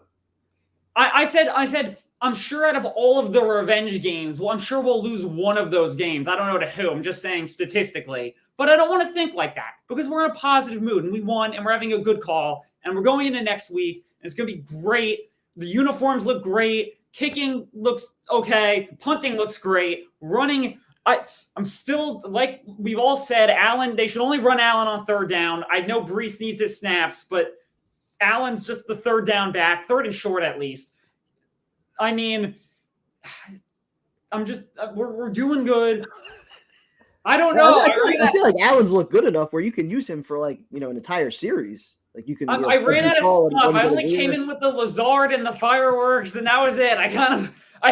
I said, I'm sure out of all of the revenge games, I'm sure we'll lose one of those games. I don't know to who. I'm just saying statistically. But I don't want to think like that because we're in a positive mood and we won and we're having a good call and we're going into next week and it's going to be great. The uniforms look great. Kicking looks okay. Punting looks great. Running, I'm still, like we've all said, Allen, they should only run Allen on 3rd down. I know Brees needs his snaps, but Allen's just the 3rd down back, 3rd and short at least. I mean, we're doing good. I don't know. I feel like Allen's looked good enough where you can use him for like, an entire series. Like you can. I ran out of stuff. I only came in with the Lazard and the fireworks, and that was it. I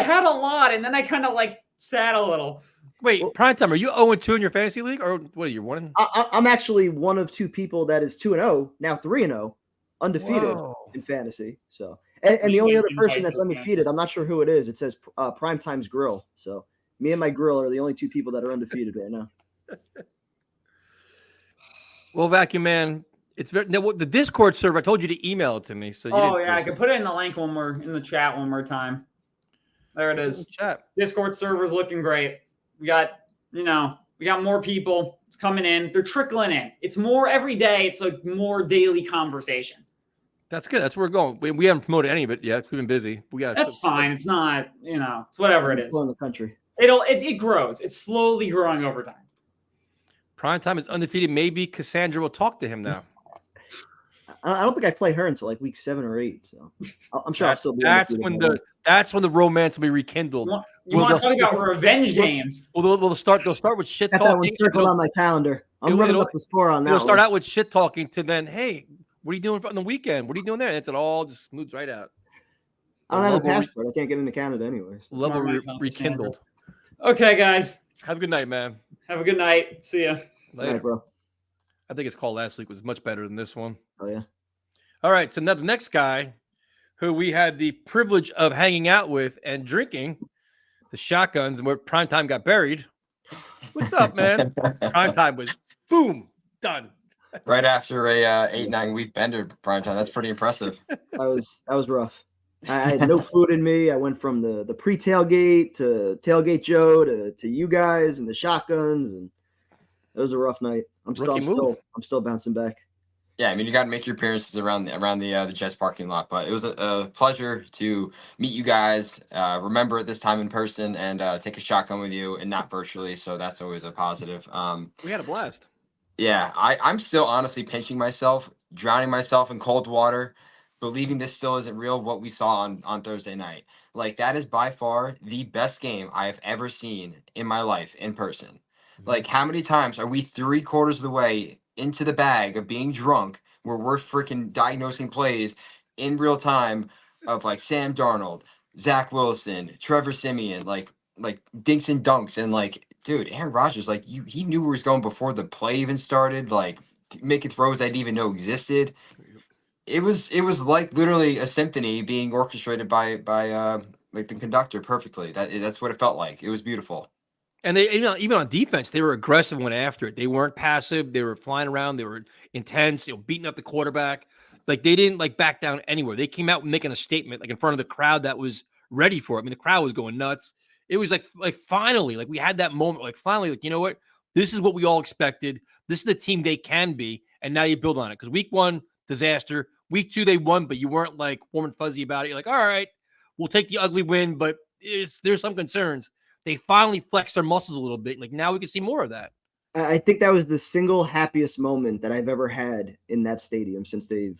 had a lot, and then I kind of like sat a little. Wait, Primetime, are you 0-2 in your fantasy league, or what are you, 1? I'm actually one of 2 people that is 2-0, now 3-0, undefeated in fantasy. So, and the only other person that's undefeated, I'm not sure who it is. It says Primetime's Grill. So, me and my grill are the only 2 people that are undefeated right now. Well, Vacuum Man, it's the Discord server. I told you to email it to me. So I can put it in the link in the chat one more time. There it is. Chat. Discord server's looking great. We got more people. It's coming in. They're trickling in. It's more every day. It's like more daily conversation. That's good. That's where we're going. We haven't promoted any of it yet. We've been busy. That's fine. It's not, it's whatever it is. In the country. It grows. It's slowly growing over time. Primetime is undefeated. Maybe Cassandra will talk to him now. I don't think I play her until like week 7 or 8. So I'm sure I'll still be. That's when the romance will be rekindled. You want to talk about revenge games? Well, they'll start with shit talking. That one circled on my calendar. I'm running up the score on that. It'll start out with shit talking to then, hey, what are you doing on the weekend? What are you doing there? And it all just smooths right out. I don't have a passport. I can't get into Canada anyways. Level rekindled. Okay, guys. Have a good night, man. Have a good night. See ya. Later, right, bro. I think his call last week was much better than this one. Oh, yeah. All right. So now the next guy who we had the privilege of hanging out with and drinking the shotguns and where Primetime got buried. What's up, man? Primetime was boom, done. Right after a 8-9 week bender, Primetime. That's pretty impressive. That was rough. I had no food in me. I went from the pre-tailgate to Tailgate Joe to you guys and the shotguns, and it was a rough night. I'm still bouncing back. Yeah, I mean, you got to make your appearances around the Jets parking lot, but it was a pleasure to meet you guys, remember it this time in person, and take a shotgun with you and not virtually. So that's always a positive. We had a blast. Yeah, I'm still honestly pinching myself, drowning myself in cold water, believing this still isn't real. What we saw on Thursday night, like that is by far the best game I have ever seen in my life in person. Like, how many times are we 3/4 of the way into the bag of being drunk where we're freaking diagnosing plays in real time of like Sam Darnold, Zach Wilson, Trevor Siemian, like dinks and dunks, and like, dude, Aaron Rodgers, like he knew where he was going before the play even started, like making throws I didn't even know existed. It was like literally a symphony being orchestrated by like the conductor perfectly. That's what it felt like. It was beautiful. And they, even on defense, they were aggressive and went after it. They weren't passive. They were flying around. They were intense, beating up the quarterback. Like, they didn't back down anywhere. They came out making a statement, like in front of the crowd that was ready for it. I mean, the crowd was going nuts. It was like finally, like we had that moment, like finally, like, you know what? This is what we all expected. This is the team they can be. And now you build on it. Because week 1, disaster. Week 2, they won, but you weren't like warm and fuzzy about it. You're like, all right, we'll take the ugly win, but there's some concerns. They finally flexed their muscles a little bit. Like, now we can see more of that. I think that was the single happiest moment that I've ever had in that stadium since they've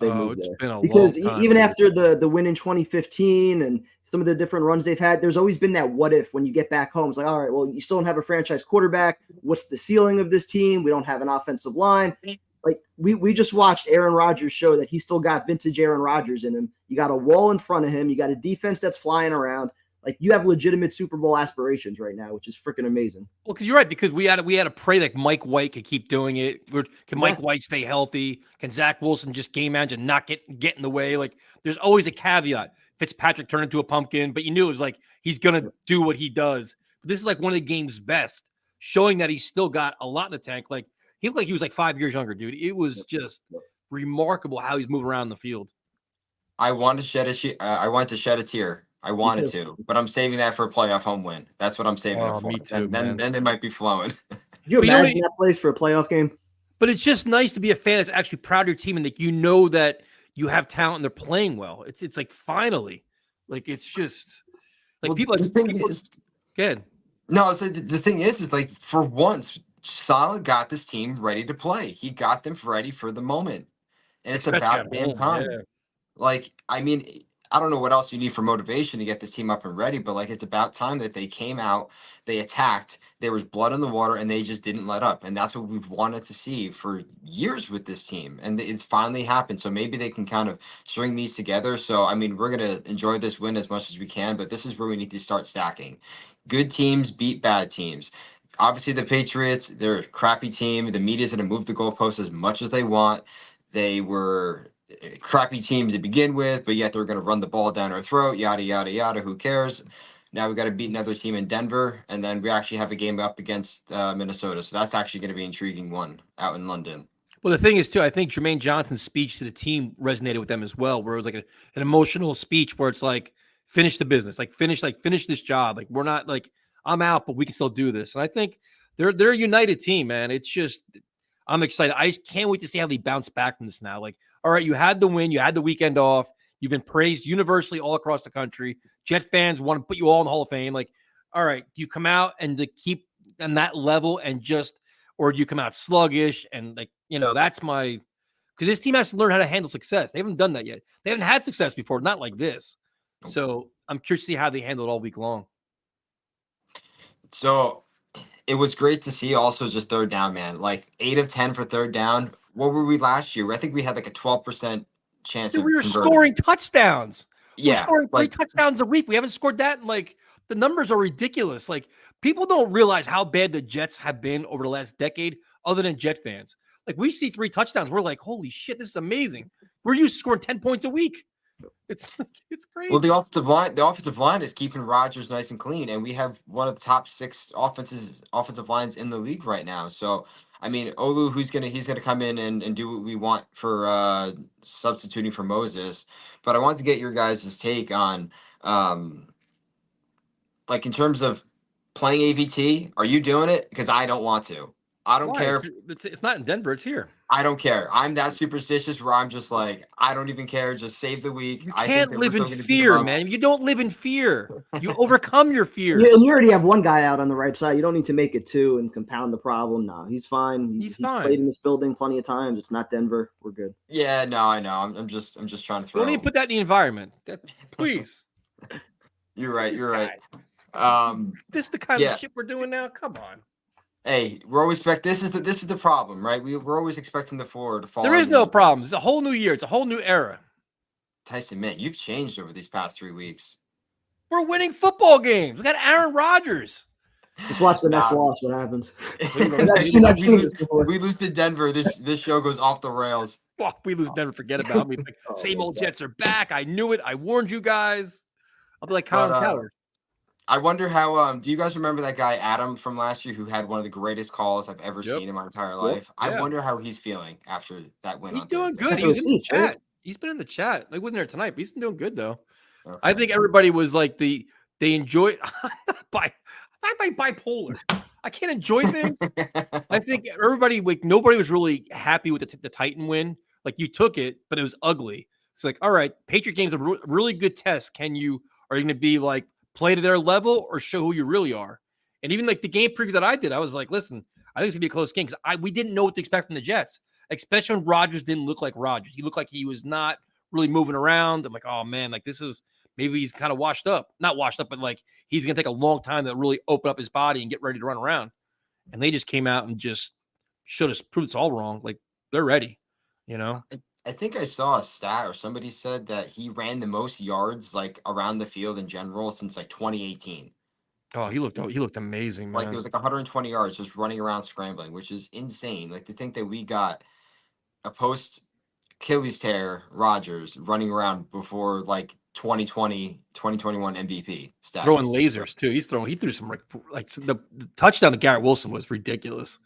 moved there. Because even after the win in 2015 and some of the different runs they've had, there's always been that what if when you get back home. It's like, all right, well, you still don't have a franchise quarterback. What's the ceiling of this team? We don't have an offensive line. Like, we just watched Aaron Rodgers show that he still got vintage Aaron Rodgers in him. You got a wall in front of him. You got a defense that's flying around. Like, you have legitimate Super Bowl aspirations right now, which is freaking amazing. Well, because you're right, because we had to pray like Mike White could keep doing it. Can Mike White stay healthy? Can Zach Wilson just game manage and not get in the way? Like, there's always a caveat. Fitzpatrick turned into a pumpkin, but you knew it was like he's gonna do what he does. But this is like one of the game's best, showing that he's still got a lot in the tank. Like, he looked like he was like 5 years younger, dude. It was just remarkable how he's moving around the field. I wanted to shed a tear. I wanted to, but I'm saving that for a playoff home win. That's what I'm saving it for. Me too, and then they might be flowing. Could you imagine that place for a playoff game? But it's just nice to be a fan that's actually proud of your team and that you know that you have talent and they're playing well. It's like finally, like it's just like people. Good. No, the thing is like for once, Saleh got this team ready to play. He got them ready for the moment, and it's about damn time. Yeah. Like, I mean, I don't know what else you need for motivation to get this team up and ready, but like it's about time that they came out, they attacked, there was blood in the water, and they just didn't let up. And that's what we've wanted to see for years with this team. And it's finally happened. So maybe they can kind of string these together. So, I mean, we're going to enjoy this win as much as we can, but this is where we need to start stacking. Good teams beat bad teams. Obviously, the Patriots, they're a crappy team. The media's going to move the goalposts as much as they want. They were a crappy team to begin with, but yet they're going to run the ball down our throat, yada, yada, yada. Who cares? Now we got to beat another team in Denver, and then we actually have a game up against Minnesota. So that's actually going to be an intriguing one out in London. Well, the thing is, too, I think Jermaine Johnson's speech to the team resonated with them as well, where it was like an emotional speech where it's like, finish the business, finish this job. Like, we're not like, I'm out, but we can still do this. And I think they're a united team, man. It's just, I'm excited. I just can't wait to see how they bounce back from this now. Like, All right, you had the win, you had the weekend off, you've been praised universally all across the country. Jet fans want to put you all in the Hall of Fame. Like, all right, do you come out and to keep on that level and just, or do you come out sluggish and like, that's my, because this team has to learn how to handle success. They haven't done that yet. They haven't had success before, not like this. So I'm curious to see how they handle it all week long. So it was great to see also just third down, man. Like 8 of 10 for third down. What were we last year? I think we had like a 12% chance Dude, of we were converting. scoring touchdowns. We're Yeah, scoring 3 like touchdowns a week. We haven't scored that. And like the numbers are ridiculous. Like people don't realize how bad the Jets have been over the last decade, other than Jet fans. Like we see 3 touchdowns. We're like, holy shit, this is amazing. We're used to scoring 10 points a week. It's crazy. well, the offensive line is keeping Rodgers nice and clean, and we have one of the top 6 offensive lines in the league right now. So I mean, Olu, he's gonna come in and do what we want for substituting for Moses. But I want to get your guys' take on like in terms of playing AVT. Are you doing it? Because I don't want to. I don't Why? care. It's not in Denver. It's here. I don't care. I'm that superstitious where I'm just like, I don't even care. Just save the week. You I can't think that live we're in still gonna beat them fear, up. man. You don't live in fear. You overcome your fears. Yeah, and you already have one guy out on the right side. You don't need to make it 2 and compound the problem. No, he's fine. He's He's fine. played in this building plenty of times. It's not Denver. We're good. Yeah, no, I know. I'm just trying to throw. Don't even put that in the environment. Please. You're right. This You're guy. right. This is the kind yeah. of shit we're doing now. Come on. Hey, we're always this is the problem, right? We're always expecting the 4 to fall. There is no problem. It's a whole new year. It's a whole new era. Tyson, man, you've changed over these past 3 weeks. We're winning football games. We got Aaron Rodgers. Just watch the next Nah. loss. What happens? We lose to Denver. This show goes off the rails. Oh, we lose, never forget about me. Like, same old Jets are back. I knew it. I warned you guys. I'll be like Colin Coward. I wonder how. Do you guys remember that guy Adam from last year who had one of the greatest calls I've ever seen in my entire life? Yeah. I wonder how he's feeling after that win. He's on doing Thursday. good. He was in the chat. He's been in the chat. He wasn't there tonight, but he's been doing good though. Okay. I think everybody was like they enjoyed. I'm bipolar. I can't enjoy things. I think everybody nobody was really happy with the Titan win. Like you took it, but it was ugly. It's like, all right, Patriot game's a really good test. Are you going to be like play to their level or show who you really are? And even like the game preview that I did, I was like, listen, I think it's gonna be a close game because we didn't know what to expect from the Jets, especially when Rodgers didn't look like Rodgers. He looked like he was not really moving around. I'm like, oh man, like this is maybe he's kind of not washed up, but like he's gonna take a long time to really open up his body and get ready to run around. And they just came out and just showed us, proved it's all wrong. Like they're ready, I think I saw a stat or somebody said that he ran the most yards like around the field in general since like 2018. Oh, he looked amazing, man. Like it was like 120 yards just running around scrambling, which is insane. Like to think that we got a post Achilles tear Rodgers running around before like 2021 MVP stats. Throwing lasers too. He threw some like the touchdown to Garrett Wilson was ridiculous.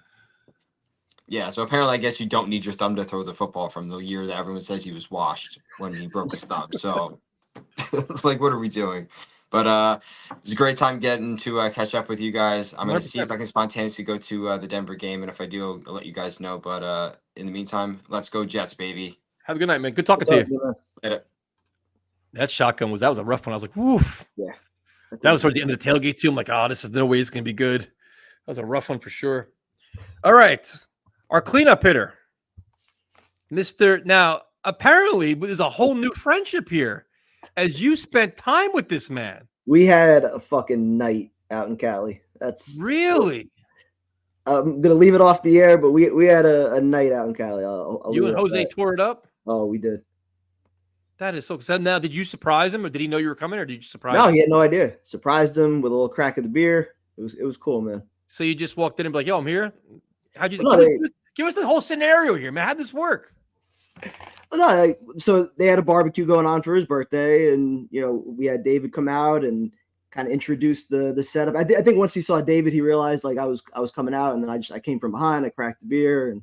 Yeah, so apparently I guess you don't need your thumb to throw the football from the year that everyone says he was washed when he broke his thumb. So like what are we doing? But it's a great time getting to catch up with you guys. I'm going to see if I can spontaneously go to the Denver game, and if I do, I'll let you guys know. But in the meantime, let's go Jets, baby. Have a good night, man. Good talking to you. Later. That shotgun was a rough one. I was like, woof. Yeah. That was toward the end of the tailgate too. I'm like, oh, this is no way it's going to be good. That was a rough one for sure. All right. Our cleanup hitter, Mr. Now, apparently, there's a whole new friendship here as you spent time with this man. We had a fucking night out in Cali. That's really. I'm gonna leave it off the air, but we had a night out in Cali. You and Jose tore it up. Oh, we did. That is so. So now, did you surprise him, or did he know you were coming, or did you surprise him? No, he had no idea. Surprised him with a little crack of the beer. It was cool, man. So you just walked in and be like, "Yo, I'm here." How'd you give us the whole scenario here, man? How'd this work? No, so they had a barbecue going on for his birthday, and we had David come out and kind of introduce the setup. I think once he saw David, he realized like I was coming out, and then I came from behind. I cracked the beer, and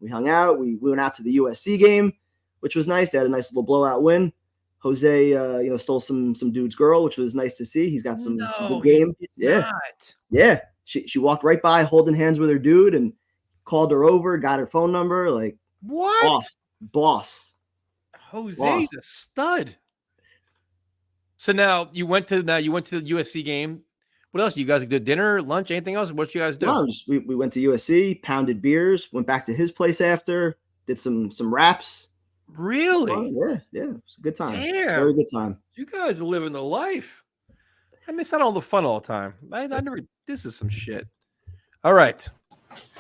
we hung out. We went out to the USC game, which was nice. They had a nice little blowout win. Jose, stole some dude's girl, which was nice to see. He's got some good game. Yeah. She walked right by, holding hands with her dude, and called her over, got her phone number. Like what? Boss. Jose's a stud. So now you went to the USC game. What else? You guys did dinner, lunch, anything else? What you guys do? No, we went to USC, pounded beers, went back to his place after, did some raps. Really? Yeah. It was a good time. Damn. Very good time. You guys are living the life. I miss out on all the fun all the time. I never. This is some shit. All right.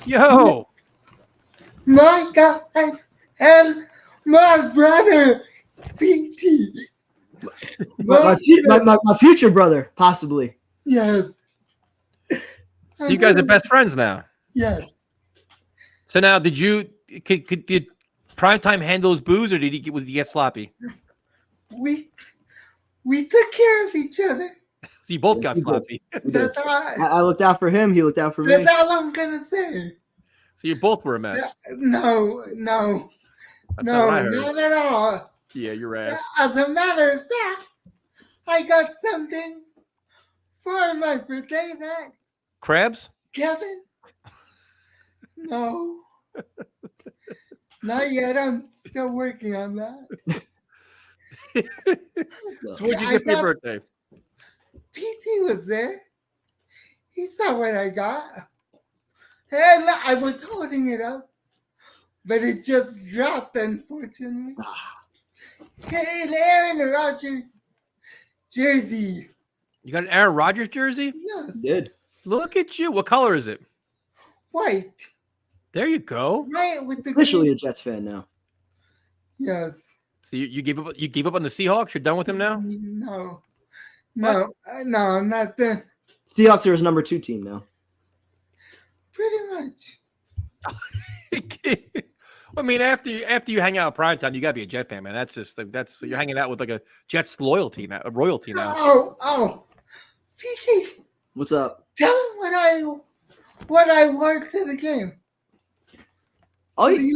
Yo. My guys and my brother, PT. My future brother, possibly. Yes. So you guys are best friends now. Yes. So now, did Primetime handle his booze, or was he get sloppy? We took care of each other. So you both got sloppy. That's all right. I looked out for him. He looked out for me. That's all I'm gonna say. So you both were a mess. No. That's not what I heard. Not at all. Yeah, your ass. As a matter of fact, I got something for my birthday, man. Crabs? Kevin? No. Not yet. I'm still working on that. So what'd you get for your birthday? PT was there. He saw what I got. And I was holding it up, but it just dropped, unfortunately. Hey, Aaron Rodgers jersey. You got an Aaron Rodgers jersey? Yes. Did. Look at you. What color is it? White. There you go. Right with the Officially a Jets fan now. Yes. So you gave up. You gave up on the Seahawks. You're done with him now. No, I'm not done. Seahawks are his number 2 team now. Pretty much. I mean, after you hang out at primetime, you gotta be a Jet fan, man. That's just you're hanging out with like a Jets loyalty now, a royalty now. Oh, PT. What's up? Tell him what I wore to the game. Oh, he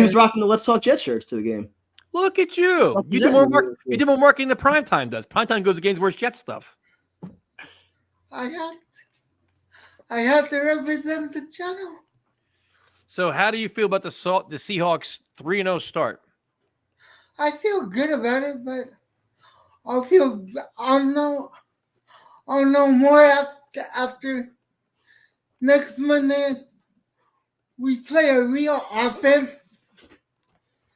was rocking the Let's Talk Jet shirts to the game. Look at you. You did more marketing than Primetime does. Primetime goes against worse Jet stuff. I had to represent the channel. So how do you feel about the Seahawks 3-0 start? I feel good about it, but I'll know more after next Monday. We play a real offense.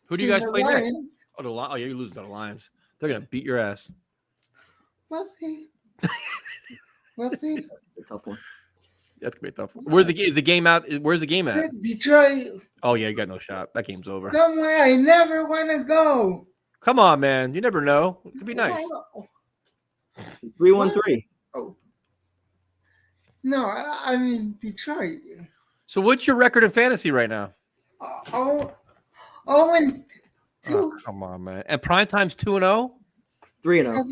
Who do you guys play next? Oh, you're losing to the Lions. They're gonna beat your ass. We'll see. We'll see. Tough one. That's gonna be a tough one. Where's the game out? Where's the game at? Detroit. Oh yeah, you got no shot. That game's over. Somewhere I never want to go. Come on, man. You never know. It could be nice. 3-1-3. Oh. No, I mean Detroit. So what's your record in fantasy right now? 0-2. Oh, come on, man. And Primetime's 2-0? 3-0.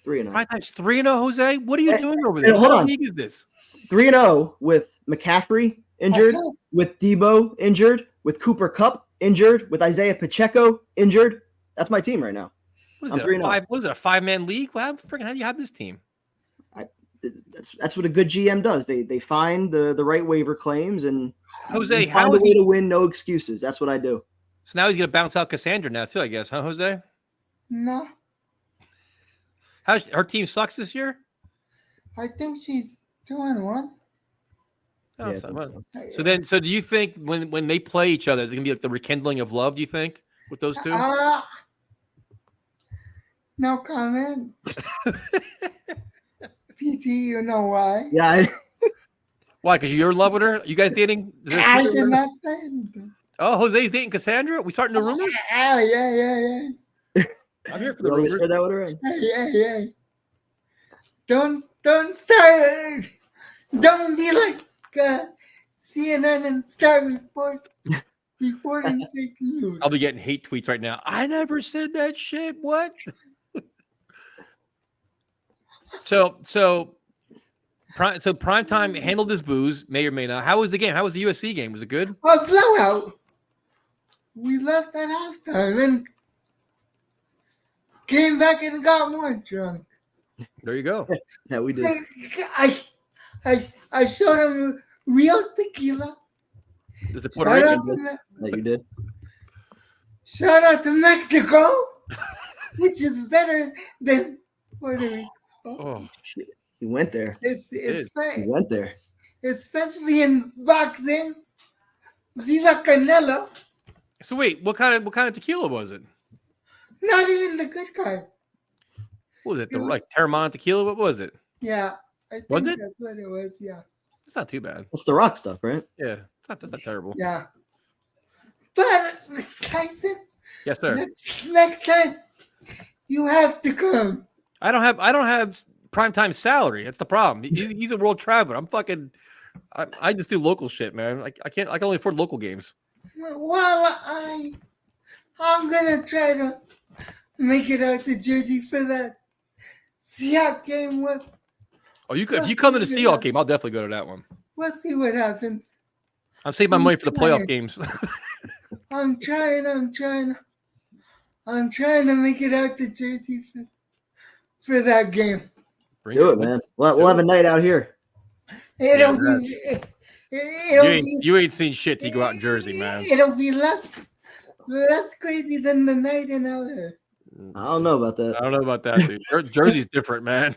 3-0. Primetime's 3-0, Jose? What are you doing over there? Hold on. What league is this? 3-0 with McCaffrey injured, with Debo injured, with Cooper Kupp injured, with Isaiah Pacheco injured. That's my team right now. What is it? What is it? A 5-man league? How do you have this team? That's what a good GM does. They find the right waiver claims and Jose, find a way to win. No excuses. That's what I do. So now he's gonna bounce out Cassandra now too, I guess, huh, Jose? No. Her team sucks this year? I think she's 2-1. Oh, yeah, so do you think when they play each other, it's gonna be like the rekindling of love? Do you think with those two? No comment. PT, you know why? Yeah. Why? Because you're in love with her? You guys dating? I did not say anything. Oh, Jose's dating Cassandra? We starting the rumors? Yeah. I'm here for the rumors. That with her. Hey. Don't start. Don't be like CNN and start reporting fake news. I'll be getting hate tweets right now. I never said that shit. What? So Primetime handled his booze, may or may not. How was the game? How was the USC game? Was it good? A blowout. We left at halftime and came back and got more drunk. There you go. Yeah, we did. I showed him real tequila. Is it Puerto Rican? That you did. Shout out to Mexico, which is better than Puerto Rico. Oh, He went there. It's He fake, went there. especially in boxing. Viva Canelo. so wait, what kind of tequila was it? Not even the good kind. What was it? It was- Like Terramana tequila? What was it? Yeah, I think Was it? that's what it was. Yeah, It's not too bad. It's the rock stuff, right? Yeah, that's not terrible. yeah. But Tyson, Yes, sir. next time you have to come. I don't have primetime salary. That's the problem. He's a world traveler. I'm fucking. I just do local shit, man. Like I can only afford local games. Well, I'm gonna try to make it out to Jersey for that Seahawks game. Oh, if you come to the Seahawks game, I'll definitely go to that one. We'll see what happens. I'm saving my money for the playoff games. I'm trying to make it out to Jersey for that game. Do it, man. We'll have a night out here. It'll You ain't seen shit till you go out in Jersey, man. It'll be less crazy than the night in LA. I don't know about that. I don't know about that, dude. Jersey's different, man.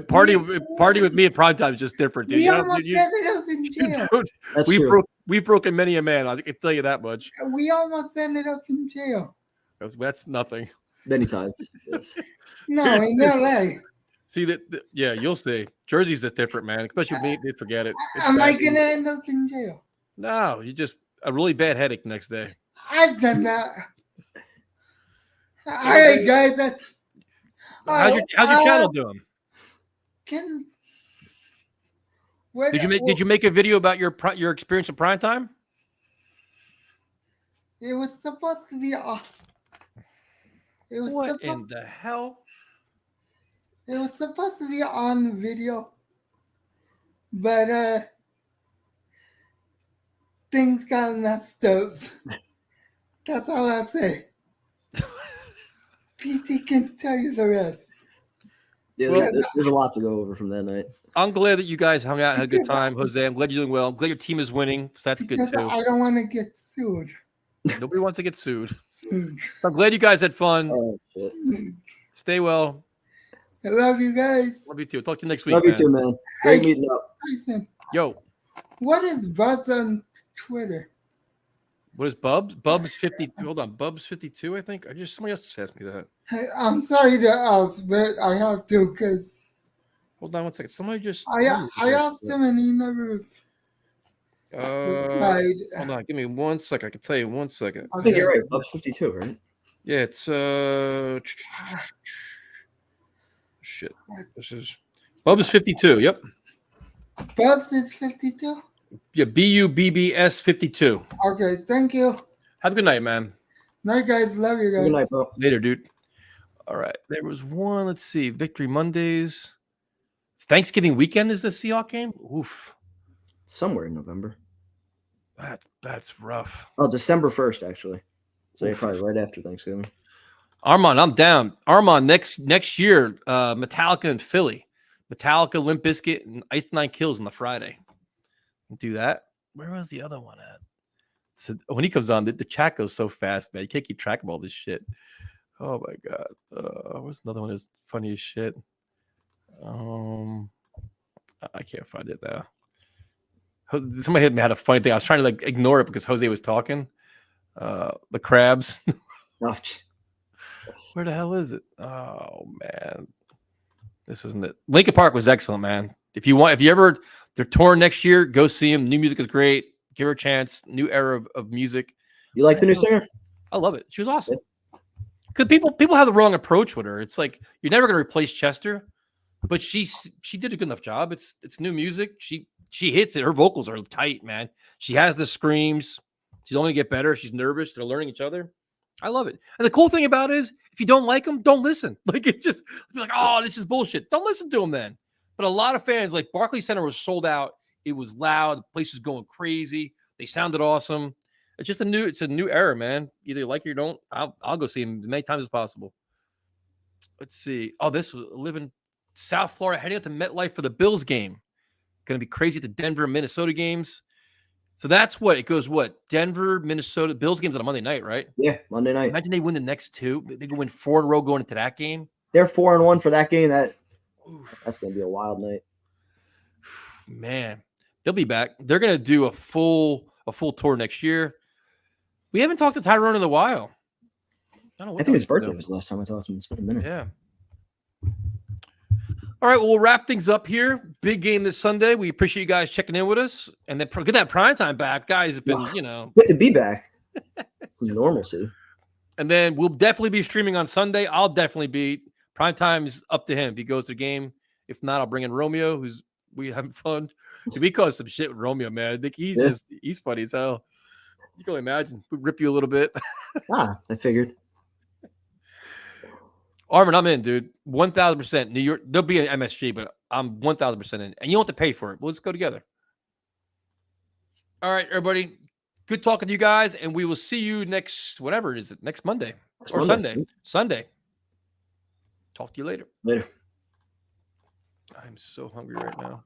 Party with me at prime time is just different, dude. We You know, almost dude, ended up in jail. dude, That's we've true. broken many a man. I can tell you that much. We almost ended up in jail. That's nothing. Many times. Yes. No, in LA. See that? Yeah, you'll see. Jersey's just different, man. Especially with me, they forget it. It's Am I bad. gonna end up in jail? No, you just a really bad headache the next day. I've done that. All right, guys. How's your channel doing? Did you make a video about your experience in prime time? It was supposed to be off. It was What in supposed. the hell? It was supposed to be on the video, but things got messed up. That's all I'll say. PT can tell you the rest. Yeah, Well- there's a lot to go over from that night. I'm glad that you guys hung out and had a good time, Jose. I'm glad you're doing well. I'm glad your team is winning. So that's good Because too. I don't want to get sued. Nobody wants to get sued. I I'm glad you guys had fun. Oh, shit. Stay well. love you guys. Love you too. Talk to you next week. Love you man. too, man. Great meeting up. Tyson, Yo, what is Buzz on Twitter? what is Bubs? Bubs 50. Hold on, Bubs 52. I think. Somebody else just asked me that. Hey, I'm sorry to ask, but I have to because Hold on one second. Somebody just. I asked him and he never replied. Hold on. Give me 1 second. I can tell you 1 second. I think you're right. Up 52, right? Yeah, it's shit. This is Bubs 52. Yep. Bubs is 52? Yeah, BUBBS 52. Okay, thank you. Have a good night, man. Night, guys. Love you guys. Good night, bro. Later, dude. All right. There was one. Let's see. Victory Mondays. Thanksgiving weekend is the Seahawks game. Oof. Somewhere in November. That's rough. Oh, December 1st, actually. So yeah, Oof. probably right after Thanksgiving. Armand, I'm down. Armand, next year, Metallica in Philly. Metallica, Limp Bizkit, and Ice Nine Kills on the Friday. Do that. Where was the other one at? So when he comes on, the chat goes so fast, man. You can't keep track of all this shit. Oh my god. What's another one that's funny as shit? I can't find it now. Somebody had me had a funny thing. I was trying to like ignore it because Jose was talking. The crabs. Oh, Where the hell is it? Oh man, this isn't it. Linkin Park was excellent, man. If you ever they're touring next year, go see them. New music is great. Give her a chance. New era of music. you like the new singer? I love it. She was awesome. Because people have the wrong approach with her. It's like you're never going to replace Chester, but she did a good enough job. It's new music. She hits it. Her vocals are tight, man. She has the screams. She's only going to get better. She's nervous. They're learning each other. I love it. And the cool thing about it is, if you don't like them, don't listen. Like it's just be like, oh, this is bullshit. Don't listen to them then. But a lot of fans, like Barclays Center was sold out. It was loud. The place was going crazy. They sounded awesome. It's a new era, man. Either you like it or don't. I'll go see them as many times as possible. Let's see. Oh, this was living South Florida, heading out to MetLife for the Bills game. Going to be crazy at the Denver, Minnesota games. So that's what it goes. What Denver, Minnesota, Bills games on a Monday night, right? Yeah, Monday night. Imagine they win the next two. They go win 4 in a row going into that game. They're 4-1 for that game. That's gonna be a wild night. Man, they'll be back. They're gonna do a full tour next year. We haven't talked to Tyrone in a while. I think his birthday was the last time I talked to him. It's been a minute. Yeah. All right, well, we'll wrap things up here. Big game this Sunday. We appreciate you guys checking in with us. And then get that primetime back. Guys have been, Good to be back. It's normalcy. And then we'll definitely be streaming on Sunday. I'll definitely be. Primetime is up to him if he goes to the game. If not, I'll bring in Romeo, we having fun. We caused some shit with Romeo, man. I think he's funny as hell. You can only imagine. We rip you a little bit. I figured. Armin, I'm in, dude. 1,000%. New York, there'll be an MSG, but I'm 1,000% in. And you don't have to pay for it. We'll just go together. All right, everybody. Good talking to you guys, and we will see you next, whatever it is, next Monday or Sunday. Sunday. Talk to you later. Later. I'm so hungry right now.